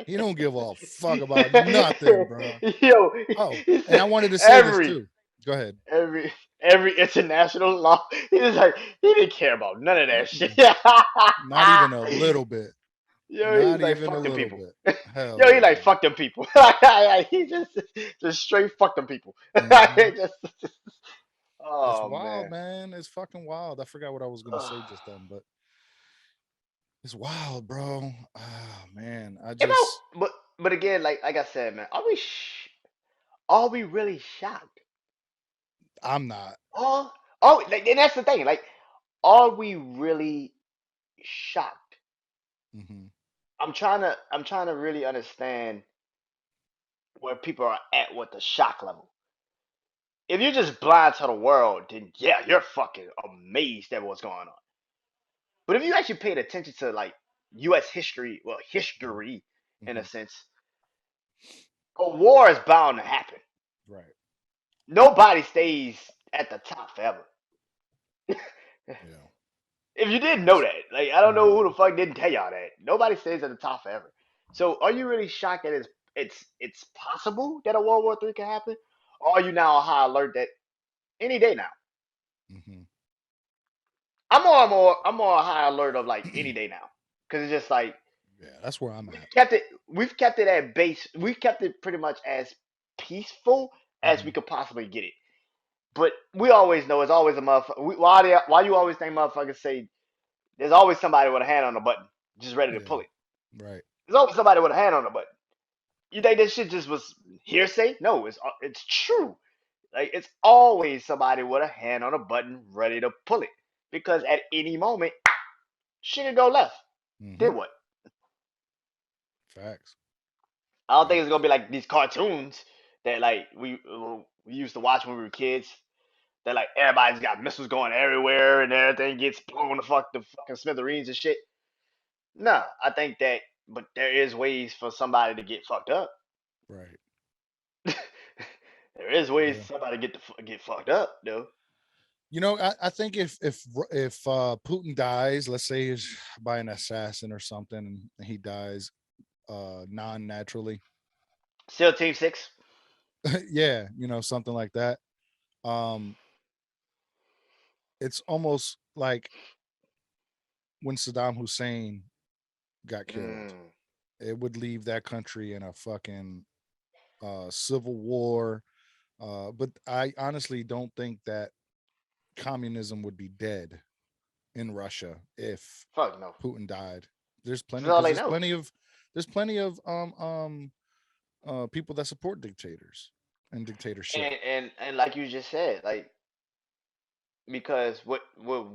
He don't give a fuck about nothing, bro. Yo, Oh, he and I said wanted to say this every too. Go ahead. every every international law. He was like, he didn't care about none of that shit. Mm-mm. Not even a little bit. Yo, he's Not like, even a fuck them little people. bit. Hell Yo, he yeah. like, fuck them people. He just straight fuck them people. Hmm. Just, It's oh wild, man. man. It's fucking wild. I forgot what I was gonna say just then, but it's wild, bro. Ah, man. I You know, just, but again, like I said, man, are we really shocked? I'm not. All Oh, and that's the thing. Like, are we really shocked? Hmm. I'm trying to really understand where people are at with the shock level. If you're just blind to the world, then yeah, you're fucking amazed at what's going on. But if you actually paid attention to like U.S. history, well, history in a Hmm. sense, a war is bound to happen. Right. Nobody stays at the top forever. Yeah. If you didn't know Facts. that, like I don't know Hmm. who the fuck didn't tell y'all that. Nobody stays at the top forever. So are you really shocked that it's possible that a World War III can happen? Or are you now on high alert that any day now? Hmm. I'm more on high alert of like any day now. Cause it's just like Yeah, that's where I'm we've at. kept it we've kept it at base we've kept it pretty much as peaceful as we Hmm. could possibly get it. But we always know it's always a motherfucker. Why you always think motherfuckers say there's always somebody with a hand on the button, just ready to Yeah. pull it. Right. There's always somebody with a hand on the button. You think this shit just was hearsay? No, it's true. Like it's always somebody with a hand on a button ready to pull it. Because at any moment, shit could go left. Hmm. Then what? Facts. I don't think it's Facts. gonna be like these cartoons that like we used to watch when we were kids. That like everybody's got missiles going everywhere and everything gets blown the fucking smithereens and shit. No, I think that, but there is ways for somebody to get fucked up. Right. There is ways Yeah. for somebody to get fucked up, though. I think if Putin dies, let's say he's by an assassin or something, and he dies non-naturally, Still Team Six. yeah, something like that. Um, it's almost like when Saddam Hussein got killed. Mm, It would leave that country in a fucking civil war. But I honestly don't think that communism would be dead in Russia if fuck no. Putin died. There's plenty That's all because they know. there's plenty of people that support dictators and dictatorship. And like you just said, like because what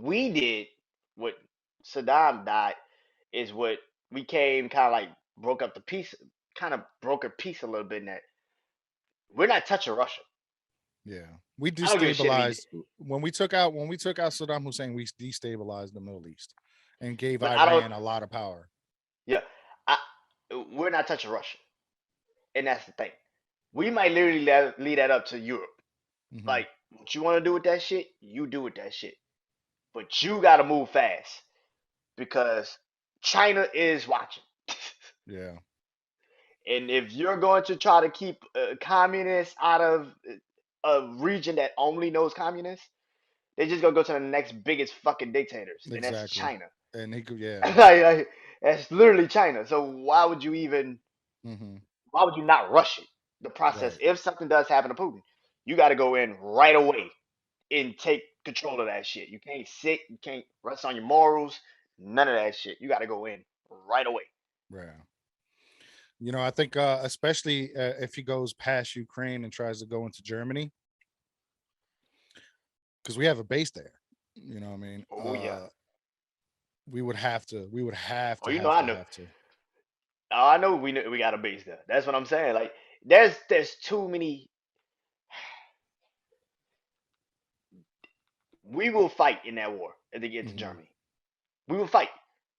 we did, what Saddam died, is what we came kind of like broke up the peace, kind of broke a peace a little bit in that we're not touching Russia. Yeah, we I don't give a shit if he did, destabilized when we took out Saddam Hussein. We destabilized the Middle East and gave but I don't. Iran a lot of power. Yeah, I we're not touching Russia, and that's the thing. We might literally leave that up to Europe. Hmm. Like, what you want to do with that shit, you do with that shit. But you got to move fast because China is watching. Yeah, And if you're going to try to keep communists out of a region that only knows communists, they're just gonna go to the next biggest fucking dictators, and that's exactly. China. And he could, yeah. like, that's literally China. So Hmm. why would you not rush it? The process. Right. If something does happen to Putin, you got to go in right away and take control of that shit. You can't sit. You can't rest on your morals. None of that shit. You got to go in right away. Right. I think especially if he goes past Ukraine and tries to go into Germany, because we have a base there. You know what I mean? Oh yeah. We would have to. We would have Oh, to. you know Have I to. know. Have to. Oh, I know we got a base there. That's what I'm saying. Like there's too many. We will fight in that war if they get to Hmm. Germany. We will fight.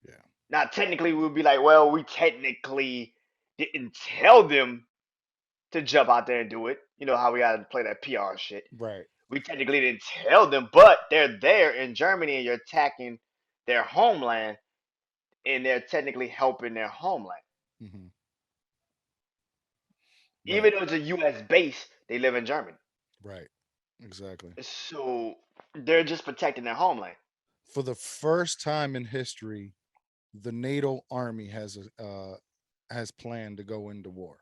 Yeah. Now technically we'll be like, well, we technically didn't tell them to jump out there and do it. You know how we got to play that PR shit. Right. We technically didn't tell them, but they're there in Germany and you're attacking their homeland and they're technically helping their homeland. Hmm. Right. Even though it's a US base, they live in Germany. Right. Exactly. So they're just protecting their homeland. For the first time in history, the NATO army has planned to go into war.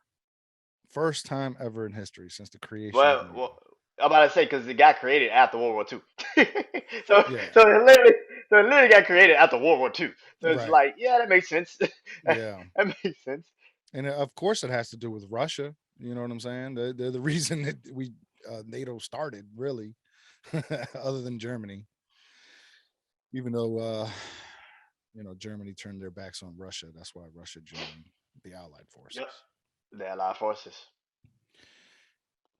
First time ever in history since the creation of Well, NATO. I'm about to say because it got created after World War II. so Yeah. so it literally got created after World War II. So it's Right. like, yeah, that makes sense. Yeah. That makes sense. And of course, it has to do with Russia. You know what I'm saying? They're the reason that NATO started, really. other than Germany, even though Germany turned their backs on Russia. That's why Russia joined the Allied Yep. forces. The Allied forces.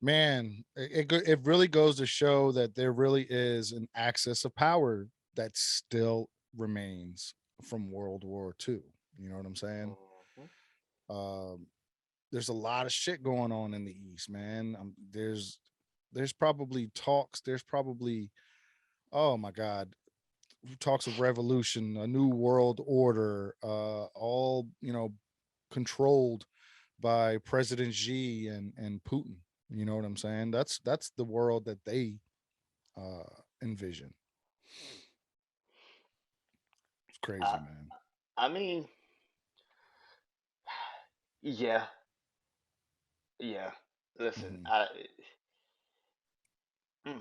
Man, it really goes to show that there really is an axis of power that still remains from World War II. You know what I'm saying? Mhm. Um, there's a lot of shit going on in the East, man. There's probably talks. There's probably, oh my God, talks of revolution, a new world order, all controlled by President Xi and Putin. You know what I'm saying? That's the world that they envision. It's crazy, I, man. I mean, yeah, yeah. Listen, Hmm.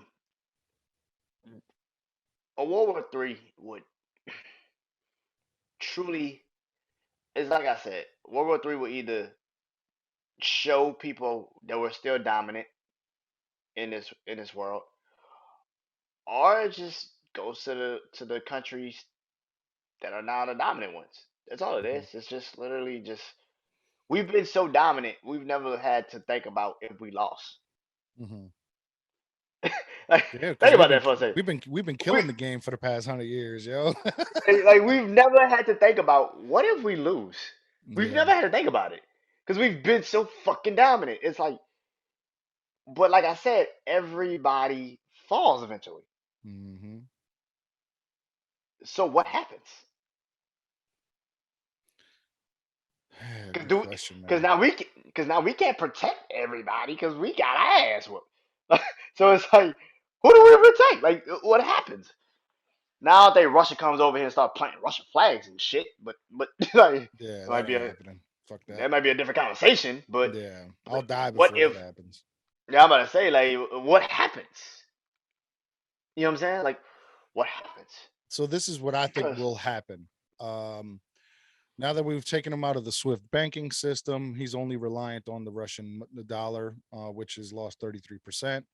mm, a World War III would truly. It's like I said, World War III would either show people that we're still dominant in this world, or it just goes to the countries that are now the dominant ones. That's all it is. It's just literally just we've been so dominant, we've never had to think about if we lost. Hmm. Like, Yeah, because think about that for a second. we've been We killing the game for the past 100 years, yo. like we've never had to think about what if we lose. We've Yeah. never had to think about it because we've been so fucking dominant. It's like, but like I said, everybody falls eventually. Hmm. So what happens? Good question, Because man. now because now we can't protect everybody because we got our ass whooped. So it's like, who do we protect? Like, what happens? Now that Russia comes over here and start planting Russian flags and shit, but like Yeah, it that might be ain't a happening. Fuck that. that might be a different conversation. Yeah, I'll But die what before that if? happens. Yeah, I'm about to say like, what happens? You know what I'm saying? Like, what happens? So this is what I think Because will happen. Um, Now that we've taken him out of the SWIFT banking system, he's only reliant on the Russian the dollar, which has lost 33%.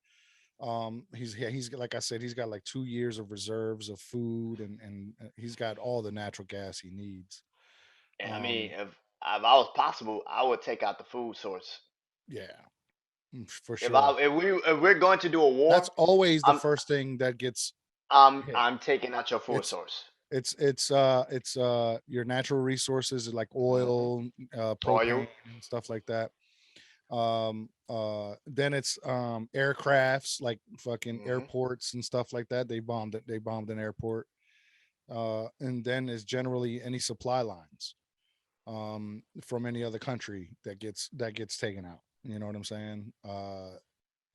He's like I said, he's got like 2 years of reserves of food, and he's got all the natural gas he needs. I mean, Um, if I was possible, I would take out the food source. yeah, for If sure. I if we're going to do a That's war, always the I'm first thing that gets I'm hit. I'm taking out your food It's source. it's your natural resources like Hmm. oil, Oil. propane, and stuff like that. Then it's aircrafts like fucking Hmm. airports and stuff like that. They bombed an airport. And then is generally any supply lines from any other country that gets taken out. You know what I'm saying?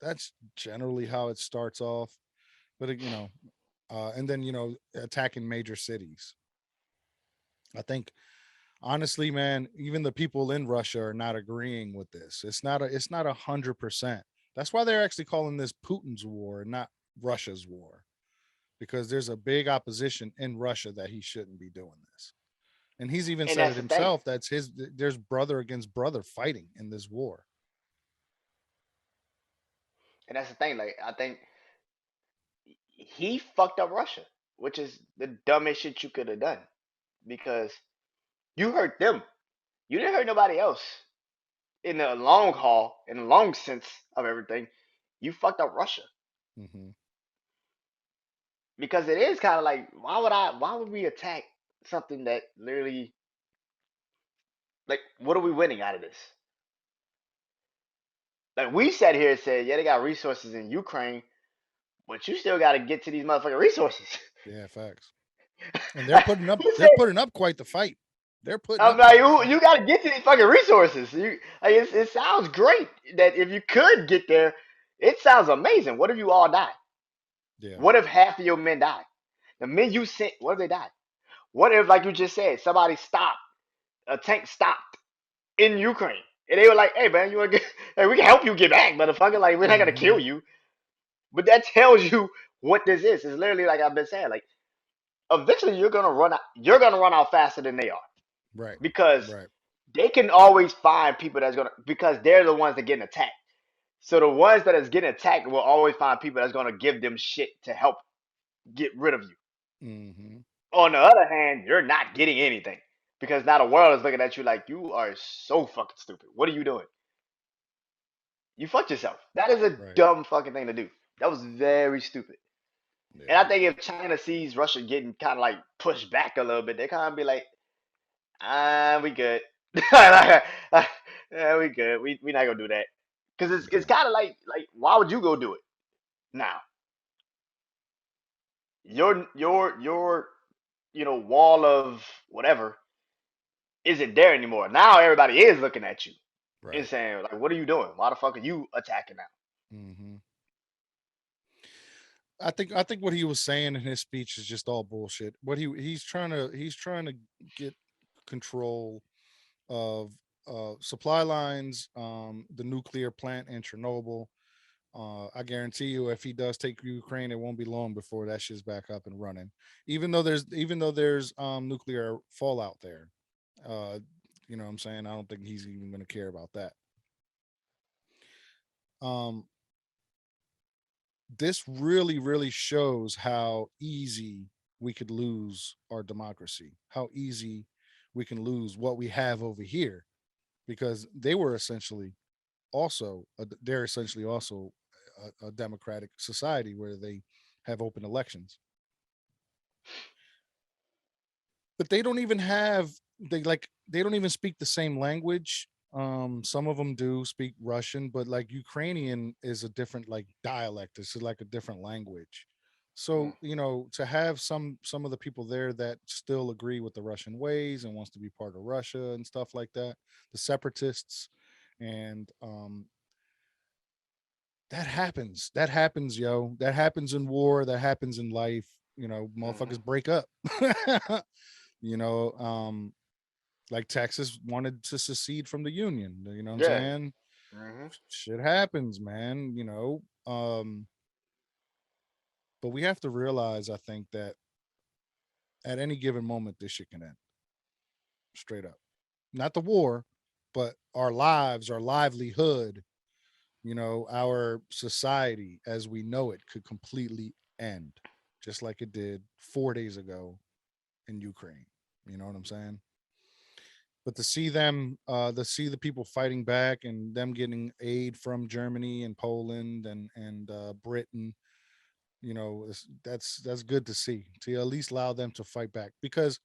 That's generally how it starts off. But and then attacking major cities. I think honestly, man, even the people in Russia are not agreeing with this. It's not 100%. That's why they're actually calling this Putin's war and not Russia's war, because there's a big opposition in Russia that he shouldn't be doing this. And he's even And said it that's the thing. himself. There's brother against brother fighting in this war. And that's the thing. Like, I think he fucked up Russia, which is the dumbest shit you could have done because you hurt them. You didn't hurt nobody else. In the long haul, in the long sense of everything, you fucked up Russia Hmm. because it is kind of like, why would we attack something that literally, like, what are we winning out of this? Like, we sat here and said, yeah, they got resources in Ukraine, but you still got to get to these motherfucking resources. Yeah, facts. And they're putting up Who they're said? putting up quite the fight. They're putting I'm up like, quite the you fight. got to get to these fucking resources. Like, it sounds great that if you could get there, it sounds amazing. What if you all die? Yeah. What if half of your men die? The men you sent, what if they die? What if, like you just said, somebody stopped, a tank stopped in Ukraine, and they were like, "Hey, man, you want to get? Hey, we can help you get back, motherfucker. Like, we're not gonna kill Hmm. you." But that tells you what this is. It's literally like I've been saying. Like, eventually, you're gonna run out. You're gonna run out faster than they are Right. because Right. they can always find people that's gonna because they're the ones that getting attacked. So the ones that is getting attacked will always find people that's gonna give them shit to help get rid of you. Mm-hmm. On the other hand, you're not getting anything because now the world is looking at you like you are so fucking stupid. What are you doing? You fucked yourself. That is a Right. dumb fucking thing to do. That was very stupid. And Yeah. I think if China sees Russia getting kind of like pushed back a little bit, they kind of be like, we good. Yeah, we good. We not gonna do that because it's Yeah. kind of like why would you go do it now? Your wall of whatever isn't there anymore. Now everybody is looking at you and Right. saying like, what are you doing? Why the fuck are you attacking now? Mm-hmm. I think what he was saying in his speech is just all bullshit. What he's trying to get control of supply lines, the nuclear plant in Chernobyl. I guarantee you, if he does take Ukraine, it won't be long before that shit's back up and running. Even though there's nuclear fallout there, uh, you know what I'm saying? I don't think he's even going to care about that. Um, this really shows how easy we could lose our democracy, how easy we can lose what we have over here, because they're essentially also a democratic society where they have open elections, but they don't even speak the same language. Some of them do speak Russian, but like Ukrainian is a different like dialect. It's like a different language. Mm. So, to have some of the people there that still agree with the Russian ways and wants to be part of Russia and stuff like that, the separatists, and that happens, yo. That happens in war, that happens in life. Hmm. Motherfuckers break up. you know um like Texas wanted to secede from the union. You know what I'm Yeah. saying? Hmm. Shit happens, man. But we have to realize, I think, that at any given moment this shit can end, straight up. Not the war, but our lives, our livelihood, our society as we know it could completely end, just like it did 4 days ago in Ukraine. You know what I'm saying? But to see the people fighting back and them getting aid from Germany and Poland and Britain, that's good to see, to at least allow them to fight back, because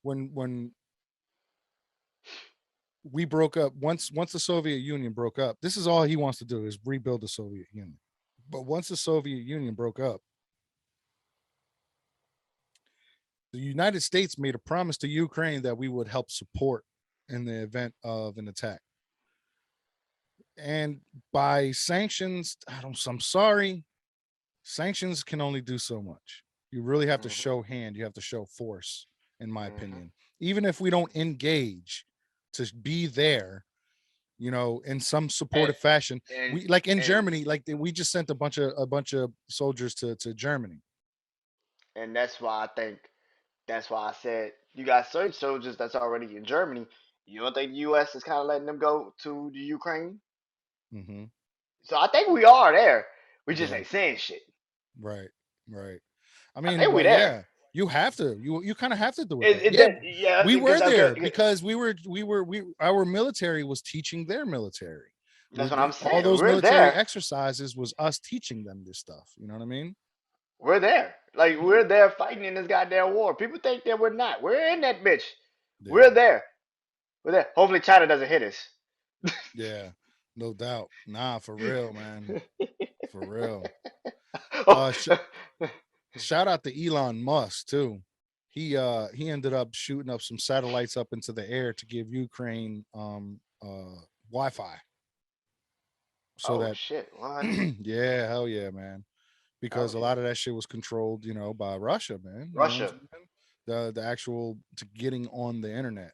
when we broke up, once the Soviet Union broke up, this is all he wants to do is rebuild the Soviet Union. But once the Soviet Union broke up, the United States made a promise to Ukraine that we would help support in the event of an attack. And by sanctions, I'm sorry, sanctions can only do so much. You really have to Hmm. show hand, you have to show force, in my Hmm. opinion. Even if we don't engage, to be there, in some And supportive fashion. and We, like in and Germany, like we just sent a bunch of soldiers to Germany. and that's why I said you got certain soldiers that's already in Germany. You don't think the U.S. is kind of letting them go to the Ukraine? Hmm. So I think we are there. We just Yeah. ain't saying shit. Right. Right. I I mean, think we well, there. yeah, you have to. You kind of have to do it It, there. it Yeah, did, yeah, we because were there because our military was teaching their military. that's what I'm All saying. those We're military there. exercises was us teaching them this stuff. You know what I mean? We're there. Like we're there fighting in this goddamn war. People think that we're not. We're in that bitch. We're Yeah. there. We're there. Hopefully China doesn't hit us. Yeah. No doubt. Nah, for real, man. For real. Oh, Shout out to Elon Musk too. He ended up shooting up some satellites up into the air to give Ukraine Wi-Fi, so oh that shit! What? yeah, hell yeah, man. Because Oh a yeah. lot of that shit was controlled, by Russia, man. You know what I'm Russia. saying? The actual to getting on the internet.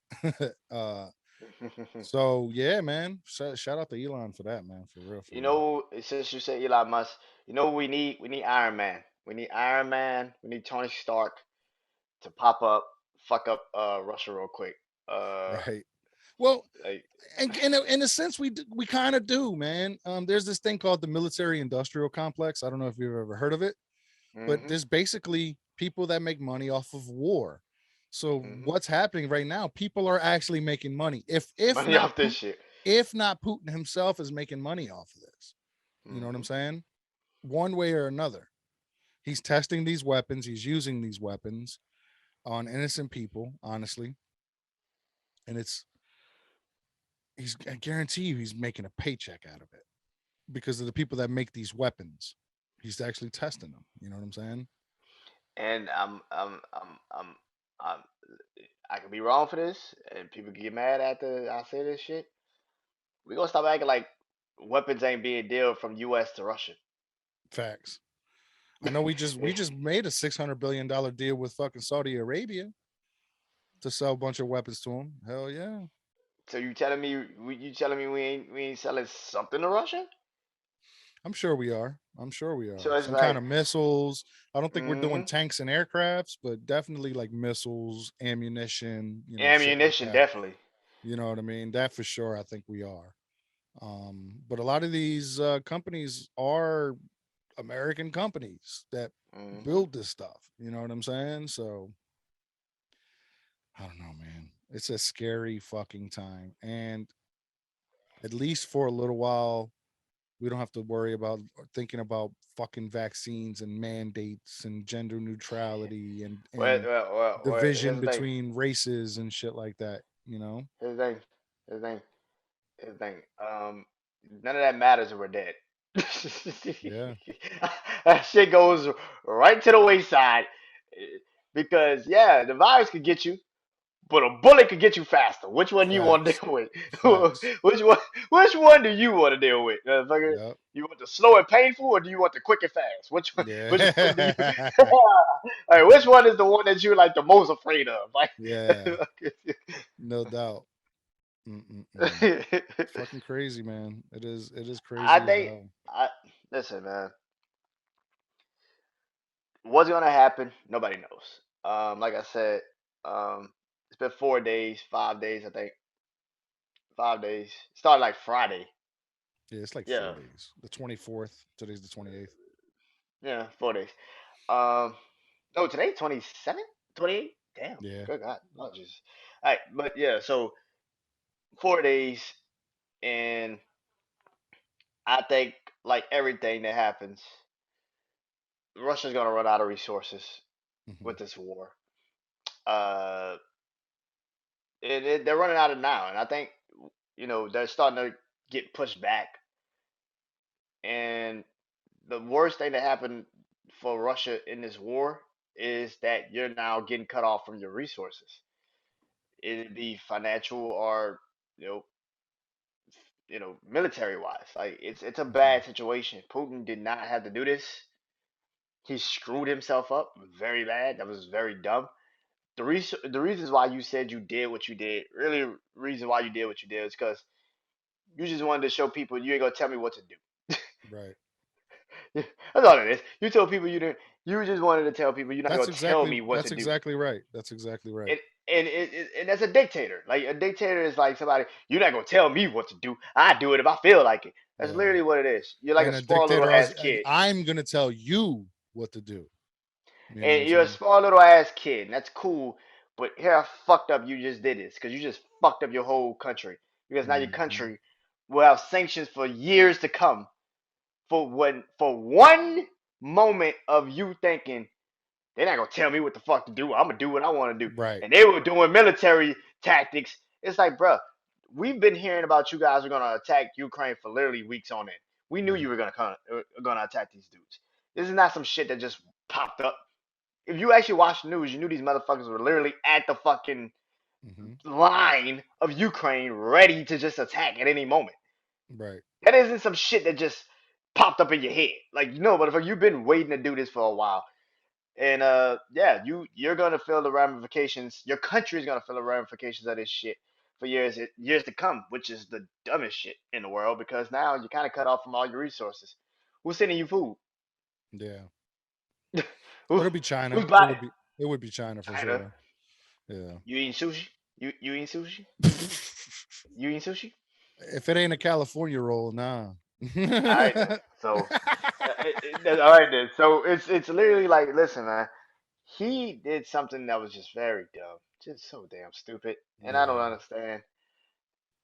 uh so yeah, man. Shout out to Elon for that, man. For real, for You real. know, since you said Elon Musk, you know what we need? We need Iron Man. We need Iron Man. We need Tony Stark to pop up, fuck up Russia real quick. Uh, Right. Well, Like, and in a sense, we kind of do, man. There's this thing called the military industrial complex. I don't know if you've ever heard of it, but mm-hmm, there's basically people that make money off of war. So mm-hmm. what's happening right now? People are actually making money. If Money not off this shit. if not Putin himself is making money off of this. You know what I'm Mm-hmm. saying? One way or another. He's testing these weapons. He's using these weapons on innocent people, honestly. And I guarantee you he's making a paycheck out of it because of the people that make these weapons. He's actually testing them. You know what I'm saying? And I'm, I could be wrong for this, and people can get mad after I say this shit. We gonna stop acting like weapons ain't being dealt from U.S. to Russia. Facts. I know we just made a $600 billion deal with fucking Saudi Arabia to sell a bunch of weapons to them. Hell yeah. So you telling me we ain't selling something to Russia? I'm sure we are. I'm sure we So are. it's Some kind like, of missiles. I don't think we're doing mm, tanks and aircrafts, but definitely like missiles, ammunition, shit like ammunition that. definitely. You know what I mean? That for sure. I think we are. But a lot of these companies are American companies that Hmm. build this stuff. You know what I'm saying? So I don't know, man. It's a scary fucking time. And at least for a little while, we don't have to worry about thinking about fucking vaccines and mandates and gender neutrality and Here's division the thing. between races and shit like that, Here's the thing. Here's the thing. Here's the thing. None of that matters if we're dead. Yeah. That shit goes right to the wayside. Because yeah, the virus could get you, but a bullet could get you faster. Which one do you want to Facts. deal with? Facts. which one? Which one do you want to deal with, motherfucker? Yep. You want the slow and painful, or do you want the quick and fast? Which one? Which one do you? Yeah. All right, which one is the one that you're like the most afraid of? Like, Yeah. No doubt. Mm-mm-mm. Fucking crazy, man. It is I crazy as think. hell. I listen, man. What's gonna happen? Nobody knows. Like I said, it's been 4 days, 5 days, I think. 5 days. Started like Friday. Yeah, it's like Yeah, 4 days. The 24th. Today's the 28th. yeah, 4 days. Um, no, today 27, 28. Damn, Yeah. good God, oh Jesus. All right, but yeah, so 4 days, and I think like everything that happens, Russia's gonna run out of resources Hmm. with this war. Uh, they're running out of now, and I think they're starting to get pushed back. And the worst thing that happened for Russia in this war is that you're now getting cut off from your resources. It'd be financial or you know military wise. Like it's a Hmm. bad situation. Putin did not have to do this. He screwed himself up very bad. That was very dumb. The reasons why you said you did what you did, really reason why you did what you did is because you just wanted to show people you ain't gonna tell me what to do. Right. That's all it is. You told people you didn't. You just wanted to tell people you're not That's gonna tell exactly me what to that's do. exactly right. That's exactly right. And and that's a dictator. Like a dictator is like somebody you're not gonna tell me what to do. I do it if I feel like it. That's Yeah. literally what it is. You're like a And a spoiled little dictator ass also, kid, I'm gonna tell you what to do. You know what I'm and you're a saying? spoiled little ass kid, and that's cool. But here, how fucked up you just did this because you just fucked up your whole country. Because now your Hmm. country will have sanctions for years to come for one moment of you thinking they're not gonna tell me what the fuck to do. I'm gonna do what I want to do. Right. And they were doing military tactics. It's like, bruh, we've been hearing about you guys are gonna attack Ukraine for literally weeks on end. We knew Yeah. you were gonna attack these dudes. This is not some shit that just popped up. If you actually watched the news, you knew these motherfuckers were literally at the fucking Hmm. line of Ukraine, ready to just attack at any moment. Right. That isn't some shit that just popped up in your head. Like, motherfucker, you've been waiting to do this for a while. And yeah, you're gonna feel the ramifications. Your country is gonna feel the ramifications of this shit for years to come, which is the dumbest shit in the world because now you're kind of cut off from all your resources. Who's sending you food? Yeah. Who, It'll be China. who's It buying would be it would be China for China? sure. Yeah. You eating sushi? You eating sushi? You eating sushi? If it ain't a California roll, nah. All right then. So, all right then. So it's literally like, listen, man. He did something that was just very dumb, just so damn stupid, and I don't Yeah. understand.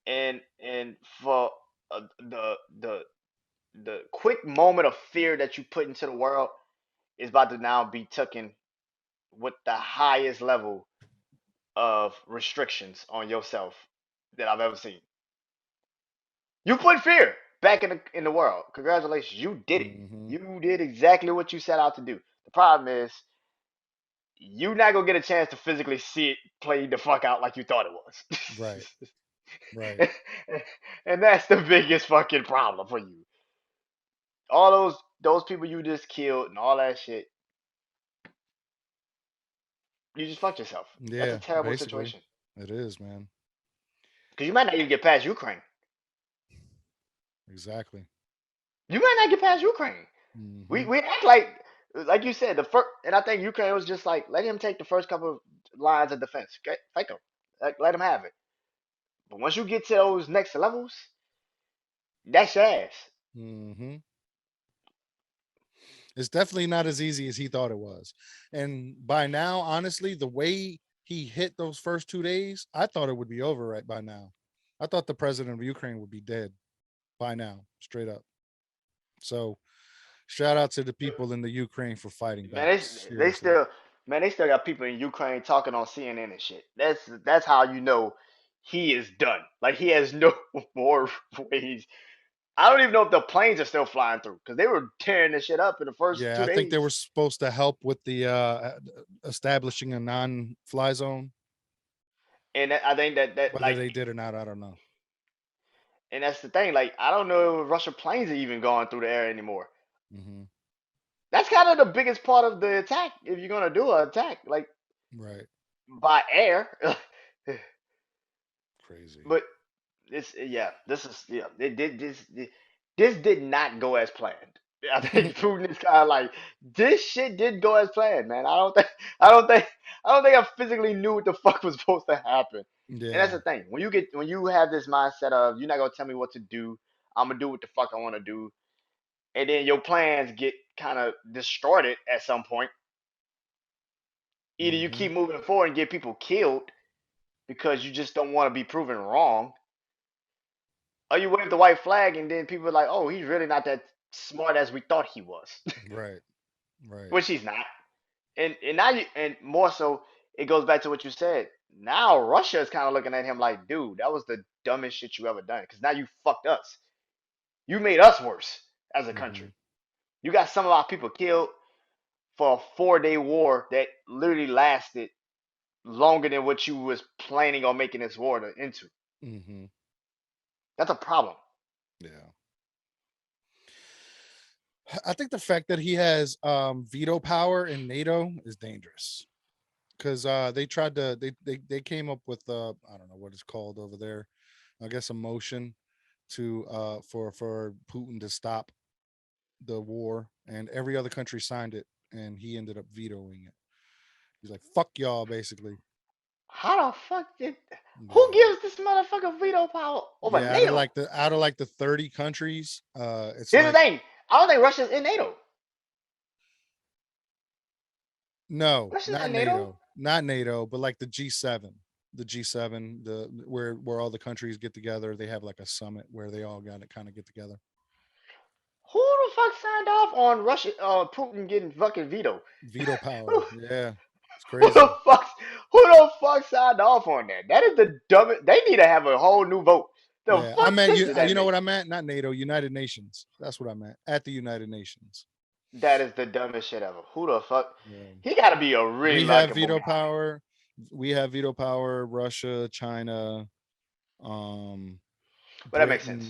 And for the quick moment of fear that you put into the world is about to now be taken with the highest level of restrictions on yourself that I've ever seen. You put fear back in the world. Congratulations, you did it. Hmm. You did exactly what you set out to do. The problem is you not gonna get a chance to physically see it play the fuck out like you thought it Right. was. Right. And that's the biggest fucking problem for you. All those people you just killed and all that shit, you just fucked yourself. That's a Yeah. terrible Basically, situation. it is, man. Because you might not even get past Ukraine. Exactly. You might not get past Ukraine. We Hmm. we act like you said the first, and I think Ukraine was just like let him take the first couple of lines of defense. Okay, fake him, let him have it. But once you get to those next levels, that's your ass. Hmm. It's definitely not as easy as he thought it was. And by now, honestly, the way he hit those first 2 days, I thought it would be over right by now. I thought the president of Ukraine would be dead by now, straight up. So shout out to the people in the Ukraine for fighting Man, back. they Seriously. still man, they still got people in Ukraine talking on CNN and shit. That's how you know he is done. Like he has no more ways. I don't even know if the planes are still flying through because they were tearing this shit up in the first Yeah, two I think they days. were supposed to help with the establishing a non-fly zone. And I think that Whether like, they did or not, I don't know. and that's the thing. Like I don't know if Russian planes are even going through the air anymore. Hmm. That's kind of the biggest part of the attack if you're gonna do an attack like Right. by air. Crazy. But this, yeah, this is, yeah, it did this did not go as planned. I think Putin is kind of like this shit did go as planned, man. I don't think I don't think I physically knew what the fuck was supposed to happen. And that's Yeah. the thing. When you have this mindset of you're not gonna tell me what to do, I'm gonna do what the fuck I want to do, and then your plans get kind of distorted at some point. Either you Hmm. keep moving forward and get people killed because you just don't want to be proven wrong, oh, you wave the white flag, and then people are like, oh, he's really not that smart as we thought he was, Right. Right. which he's not. And now and more so, it goes back to what you said. Now Russia is kind of looking at him like, dude, that was the dumbest shit you ever done. Because now you fucked us. You made us worse as a country. Hmm. You got some of our people killed for a 4 day war that literally lasted longer than what you was planning on making this war into. Hmm. That's a problem. Yeah. I think the fact that he has veto power in NATO is dangerous because they tried to they came up with I don't know what it's called over there. I guess a motion to for Putin to stop the war, and every other country signed it, and he ended up vetoing it. He's like, "Fuck y'all," basically. How the fuck did? Who Yeah, gives this motherfucker veto power over yeah. Out of NATO? like the 30 countries, it's Here's the like thing. I don't think Russia's in NATO. no, Russia's not not in NATO. NATO, not NATO, but like the G7, the G7, the where all the countries get together. They have like a summit where they all got to kind of get together. Who the fuck signed off on Russia? Putin getting fucking veto. Veto power. who, Yeah, it's who the crazy. fuck? Who the fuck signed off on that? That is the dumbest. They need to have a whole new vote. The Yeah, I fuck meant sense you. did that You know make? what I meant? Not NATO, United Nations. That's what I meant. At the United Nations. That is the dumbest shit ever. Who the fuck? Yeah. He got to be a really We have likable veto guy. power. We have veto power. Russia, China, um, But that makes sense.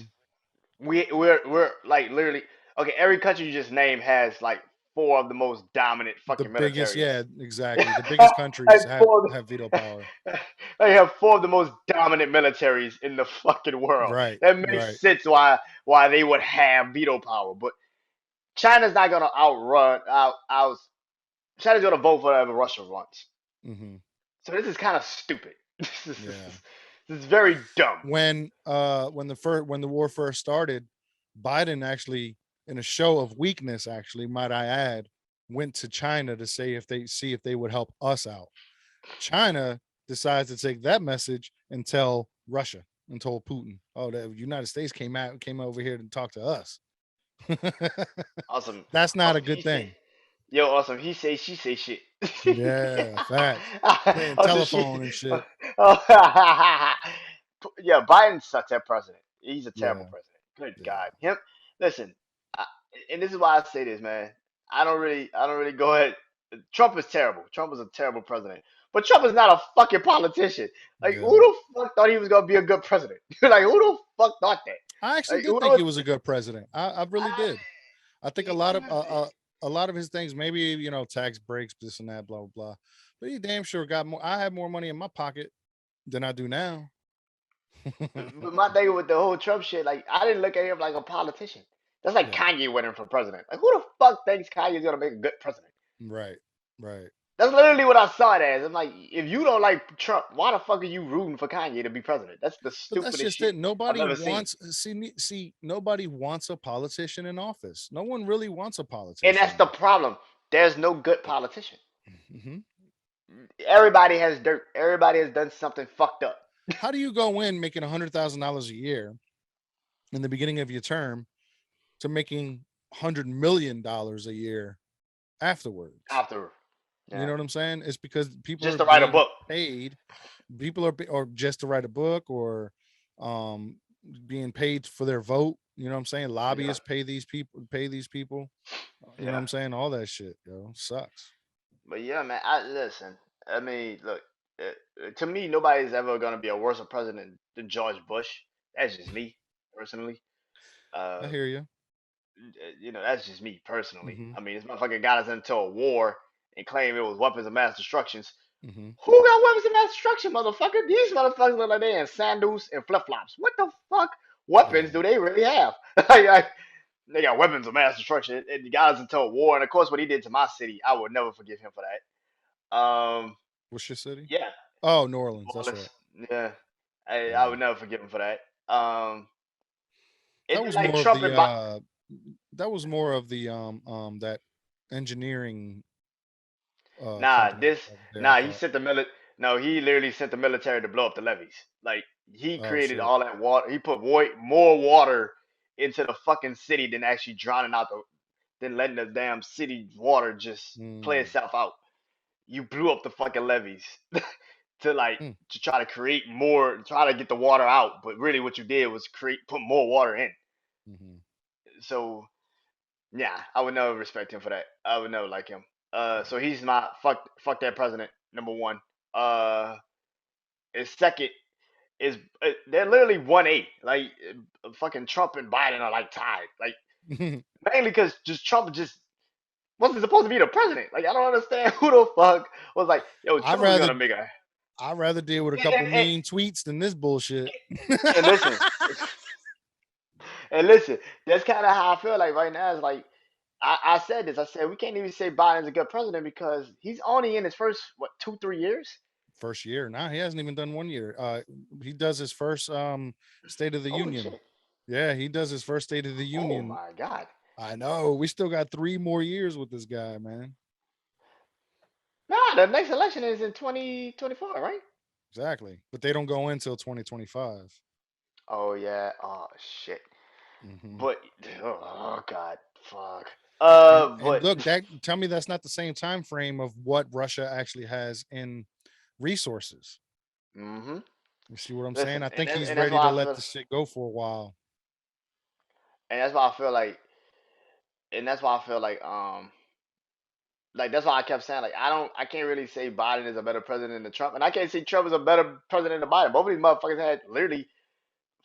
Britain, We're like literally okay. Every country you just named has like four of the most dominant the fucking biggest. militaries. Yeah, exactly. The biggest countries like four of have veto power. they have four of the most dominant militaries in the fucking world. Right. That Right. makes sense why they would have veto power. But China's not gonna out. China's gonna vote for whatever Russia wants. Hmm. So this is kind of stupid. This Yeah. It's very dumb. When the war first started, Biden actually, in a show of weakness, actually, might I add, went to China to say if they would help us out. China decides to take that message and tell Russia and told Putin, "Oh, the United States came over here to talk to us." Awesome. That's not a Awesome. good thing. Yo, awesome. He say, she say shit. Yeah, facts. Playing Awesome shit. telephone and shit. Yeah, Biden sucks at president. He's a terrible Yeah, president. Good yeah, God. Him. Listen, I, and this is why I say this, man. I don't really go ahead. Trump is terrible. Trump is a terrible president. But Trump is not a fucking politician. Like, who yeah. the fuck thought he was gonna be a good president? Like, who the fuck thought that? I actually Like, did think he was a good president. I really I, did. I think a lot of his things, maybe tax breaks, this and that, blah blah blah. But he damn sure got more. I had more money in my pocket than I do now. but my thing with the whole Trump shit, like, I didn't look at him like a politician. That's like Yeah, Kanye winning for president. Like, who the fuck thinks Kanye's gonna make a good president? right, right. That's literally what I saw it as. I'm like, if you don't like Trump, why the fuck are you rooting for Kanye to be president? That's the But that's stupidest just shit it. I've Nobody ever seen. wants see nobody wants a politician in office. No one really wants a And that's politician. the problem. There's no good politician. Hmm. Everybody has dirt. Everybody has done something fucked up. How do you go in making $100,000 a year in the beginning of your term to making $100 million a year afterwards? After, You know yeah, what I'm saying? It's because people just are to write a being book. paid. People are or just to write a book or um being paid for their vote. You know what I'm saying? Yeah, Lobbyists pay these people. You know what yeah. I'm saying? All that shit, sucks. But yeah, man. I listen. I mean, look. To me, nobody's ever gonna be a worse president than George Bush. That's just me personally. I Uh, hear you. that's just me personally. Hmm. I mean, this motherfucker got us into a war and claimed it was weapons of mass destruction. Hmm. Who got weapons of mass destruction, motherfucker? These motherfuckers look like they in sandals and flip flops. What the fuck Yeah. weapons do they really have? Like, they got weapons of mass destruction and got us into a war. And of course, what he did to my city, I would never forgive him for that. What's your city? Yeah, Oh, New Orleans. New That's right. Orleans. Yeah, I Yeah. would never forgive him for that. And That then was like more of Trump the and Biden. that engineering Nah, company this over there, I nah. He thought. sent the No, he literally sent the military to blow up the levees. Like he Oh created shit. all that water. He put more water into the fucking city than actually drowning out than letting the damn city water just play Mm. itself out. You blew up the fucking levees to like Hmm. to try to create more, try to get the water out. But really, what you did was put more water in. Mhm. So yeah, I would never respect him for that. I would never like him. Yeah. So he's my fuck that president. Number one. Uh, his second is they're literally 1-8. Like fucking Trump and Biden are like tied. Like mainly because just Trump just wasn't supposed to be the president. Like I don't understand who the fuck was like, yo, I'd Trump is rather gonna make a I'd rather deal with a and, couple and, mean tweets than this bullshit. and listen and listen. That's kind of how I feel like right now. Is like I said this. I said we can't even say Biden's a good president because he's only in his first what 2-3 years. First year. Now he hasn't even done 1 year. He does his first State of the Holy Union. shit! Yeah, he does his first State of the Oh Union. my god! I know. We still got 3 more years with this guy, man. Nah, the next election is in 2024, right? Exactly. But they don't go in until 2025. Oh yeah. Oh shit. Hmm. But oh god, fuck. And But look, that tell me that's not the same time frame of what Russia actually has in resources. hmm You see what I'm saying? listen, I think he's and that's ready why to I let feel, this shit go for a while. and that's why I feel like, and that's why I feel like that's why I kept saying like I can't really say Biden is a better president than Trump, and I can't say Trump is a better president than Biden. Both of these motherfuckers had literally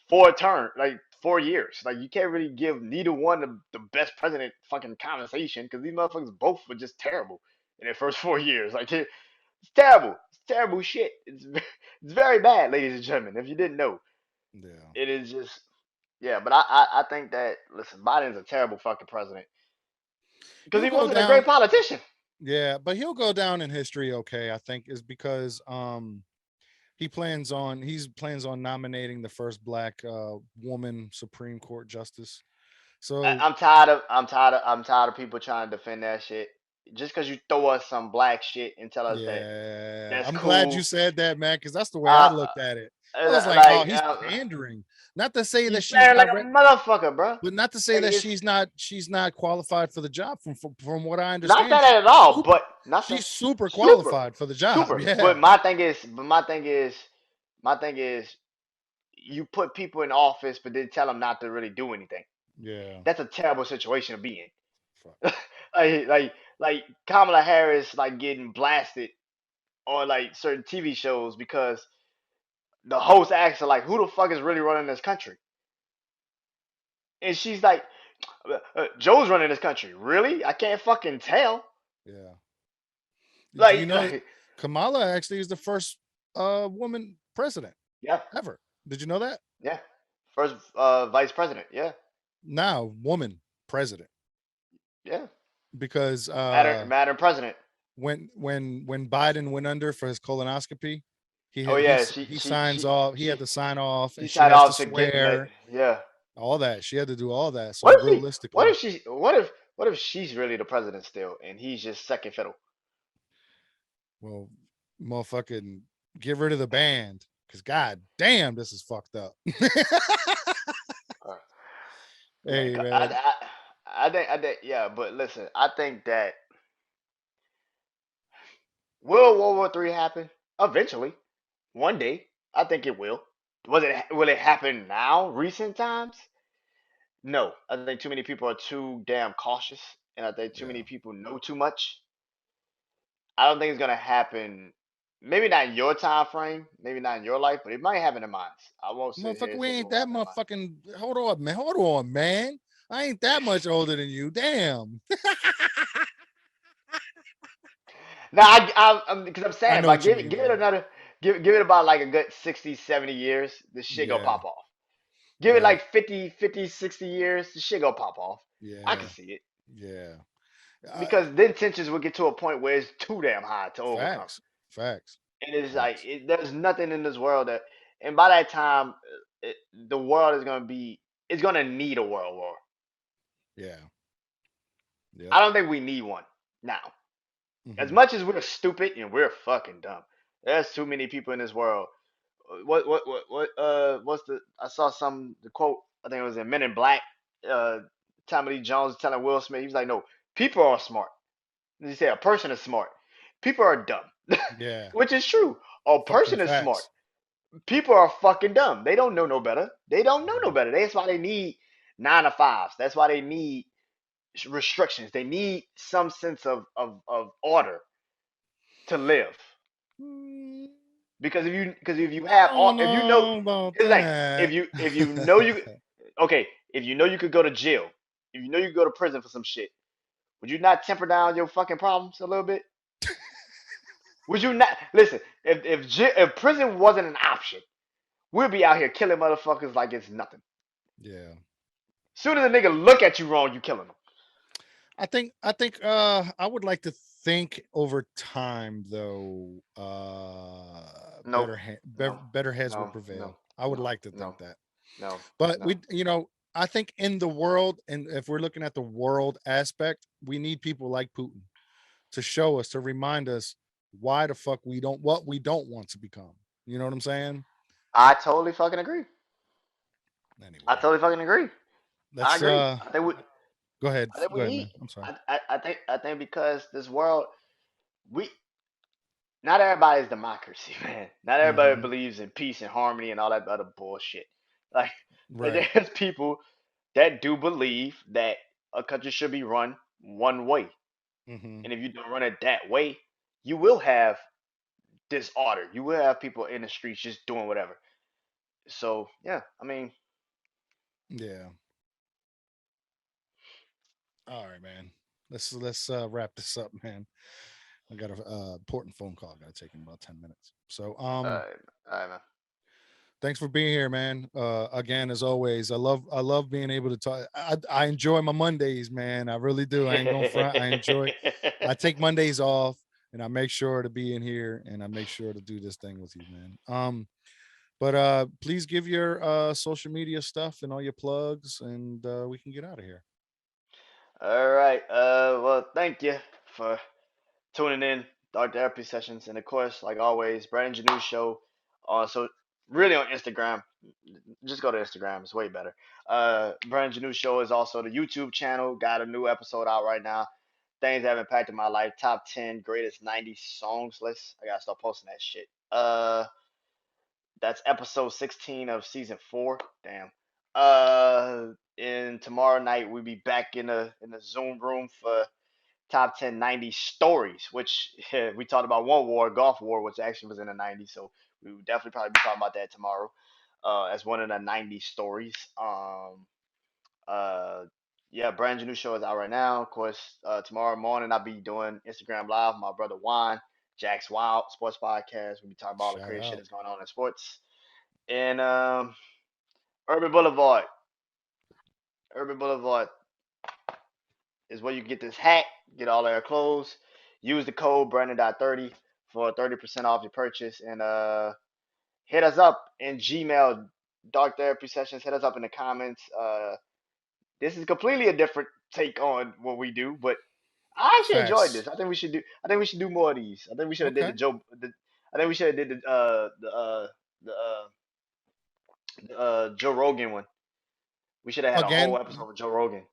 4 years. Like you can't really give neither one the best president fucking conversation because these motherfuckers both were just terrible in their first 4 years. Like it's terrible. It's terrible shit. It's very bad, ladies and gentlemen. If you didn't know, Yeah. it is just yeah. But I think that listen, Biden's a terrible fucking president because He'll he go wasn't a great down. politician. Yeah, but he'll go down in history, okay, I think, is because He plans on nominating the first black woman Supreme Court justice. I, So I'm tired of people trying to defend that shit. Just because you throw us some black shit and tell us that yeah, that's I'm glad you cool. said that, man, because that's the way I Uh, looked at it. I was like, oh, like he's pandering. Not to say he's that she's playing like not a motherfucker, bro. but not to say Like that it's she's not qualified for the job. From what I not understand, that at all, super, but not that she's super super, qualified for the job. super. Yeah, My thing is, you put people in office, but then tell them not to really do anything. yeah. That's a terrible situation to be Fuck. in. like Kamala Harris like getting blasted on like certain TV shows because the host asks her like, "Who the fuck is really running this country?" And she's like, "Joe's running this country." Really? I can't fucking tell. Yeah. Do you Like, know like Kamala actually is the first woman president yeah, ever? Did you know that? yeah. First vice president. Yeah, Now, woman president, yeah. because Madam President. when Biden went under for his colonoscopy, Oh he yeah, he signs off. He had she to sign off, she and she signed has to off to getting that. swear Yeah. all that. She had to do all that. So What if she? What realistically, if she? What if she's really the president still, and he's just second fiddle? well, motherfucking get rid of the band because god damn, this is fucked up. Uh, man, Hey man, I think, yeah. But listen, I think that will World War III happen eventually, one day. I think it will. Will it happen now? Recent times? No. I think too many people are too damn cautious, and I think too yeah, many people know too much. I don't think it's gonna happen. Maybe not in your time frame, maybe not in your life, but it might happen in mine. I won't sit here motherfucker, and we say it ain't won't that happen in mine. motherfucking. Hold on, man. I ain't that much older than you. Damn. Now, because I'm I saying, know but what you mean give it though. another, give it about like a good 60, 70 years, this shit gonna Yeah, pop off. Give it yeah, like 50, 60 years, the shit gonna pop off. I can yeah, see it yeah. because then tensions will get to a point where it's too damn high to overcome. Facts, facts, And it's like facts. there's nothing in this world that, and by that time, the world is gonna be, it's gonna need a world war. Yeah, I yep. don't think we need one now. As Hmm. much as we're stupid and we're fucking dumb, there's too many people in this world. What's the? I saw the quote. I think it was in Men in Black. Uh, Tommy Lee Jones telling Will Smith, he was like, "No, people are smart." And he said, "A person is smart. People are dumb," Yeah, which is true. A fucking person is smart. facts. People are fucking dumb. They don't know no better. They don't know no Yeah. better. That's why they need 9 to 5s. That's why they need restrictions. They need some sense of order to live. Mm, Because if you I have all, don't if you know, know about it's like that. if you know you okay, if you know you could go to jail, if you know you could go to prison for some shit, would you not temper down your fucking problems a little bit? Would you not listen? If prison wasn't an option, we'd be out here killing motherfuckers like it's nothing. Yeah. Soon as a nigga look at you wrong, you killing them. I think I would like to think over time though Nope. No. better heads would No. No. prevail. I would No. like to think No. that. No. But No. I think in the world, and if we're looking at the world aspect, we need people like Putin to show us, to remind us why the fuck what we don't want to become. You know what I'm saying? I totally fucking agree. I Anyway, totally fucking agree. I let's agree. I think we go ahead. I think we Go ahead, need. man. I'm sorry. I think because this world, we not everybody's democracy, man. Not everybody Hmm. believes in peace and harmony and all that other bullshit. Like Right. there's people that do believe that a country should be run one way, Hmm. and if you don't run it that way, you will have disorder. You will have people in the streets just doing whatever. So yeah, I mean, Yeah. All right, man. Let's wrap this up, man. I got a important phone call I got to take in about 10 minutes. So uh, man. thanks for being here, man. Again, as always, I love being able to talk. I enjoy my Mondays, man. I really do. I ain't gonna front. I take Mondays off, and I make sure to be in here, and I make sure to do this thing with you, man. But please give your social media stuff and all your plugs, and we can get out of here. All right. Well, thank you for tuning in, Dark Therapy Sessions, and of course, like always, Brandon Janeau Show. So really on Instagram, just go to Instagram. It's way better. Brandon Janeau Show is also the YouTube channel. Got a new episode out right now. Things that have impacted my life. Top 10 greatest '90s songs list. I gotta start posting that shit. That's episode 16 of season 4. Damn. And tomorrow night we'll be back in the Zoom room for top 10 '90s stories, which we talked about one war, Gulf War, which actually was in the '90s. So we will definitely probably be talking about that tomorrow as one of the '90s stories. Uh, yeah, brand new show is out right now. Of course, tomorrow morning I'll be doing Instagram Live with my brother Juan, Jack's Wild Sports Podcast. We'll be talking about all the Shout crazy shit out. that's going on in sports. And Urban Boulevard. Urban Boulevard is where you get this hat, get all their clothes. Use the code Brandon.30 for 30% off your purchase. And hit us up in Gmail, Dark Therapy Sessions. Hit us up in the comments. This is completely a different take on what we do, but I actually enjoyed Facts. this. I think we should do more of these. I think we should have did the Okay. Joe. I think we should have did the Joe Rogan one. We should have had a whole Again. episode with Joe Rogan.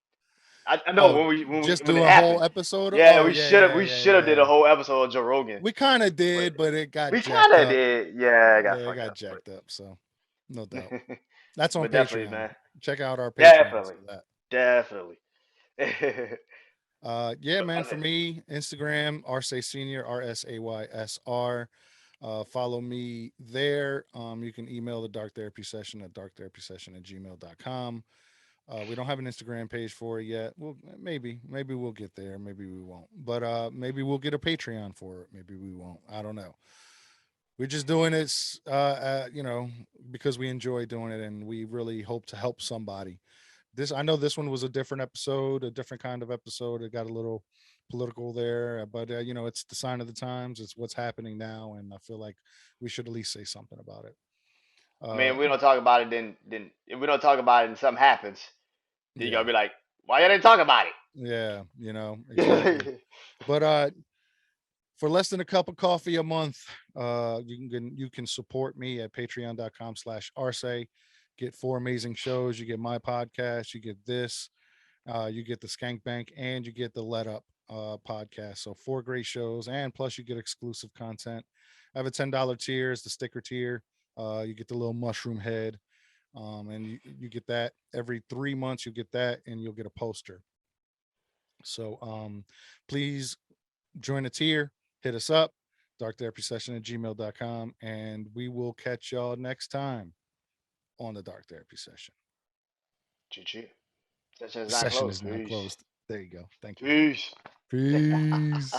I know Oh, just when do it a whole happened. episode. Yeah, Oh yeah, yeah, we yeah, should have did yeah. a whole episode of Joe Rogan, We kind of but did, but it got we kind jacked of up. did. Yeah, I got Yeah, it fucked got up, jacked up. So no doubt. That's on but definitely, Patreon. man, Check out our Patreon definitely, for that. definitely. Yeah, But man. For me, Instagram, Arsay Senior, RSAYSR. Follow me there. You can email the Dark Therapy Session at darktherapysession@gmail.com. We don't have an Instagram page for it yet. Well, maybe we'll get there. Maybe we won't. But maybe we'll get a Patreon for it. Maybe we won't. I don't know. We're just doing it, because we enjoy doing it, and we really hope to help somebody. I know this one was a different episode, a different kind of episode. It got a little political there, but it's the sign of the times. It's what's happening now, and I feel like we should at least say something about it. I mean, Uh, if we don't talk about it, then if we don't talk about it and something happens, then you gotta yeah, be like, why you didn't talk about yeah, exactly. it? But for less than a cup of coffee a month, you can support me at patreon.com/Arce. Get 4 amazing shows. You get my podcast, you get this, you get the Skank Bank, and you get the Let Up podcast. So 4 great shows, and plus you get exclusive content. I have a $10 tier, it's the sticker tier. You get the little mushroom head, and you get that every 3 months. You get that, and you'll get a poster. So please join a tier, hit us up, darktherapysession@gmail.com, and we will catch y'all next time on the Dark Therapy Session. GG. Session The is not session closed. is now Peace. closed. There you go. Thank you. Peace. Peace.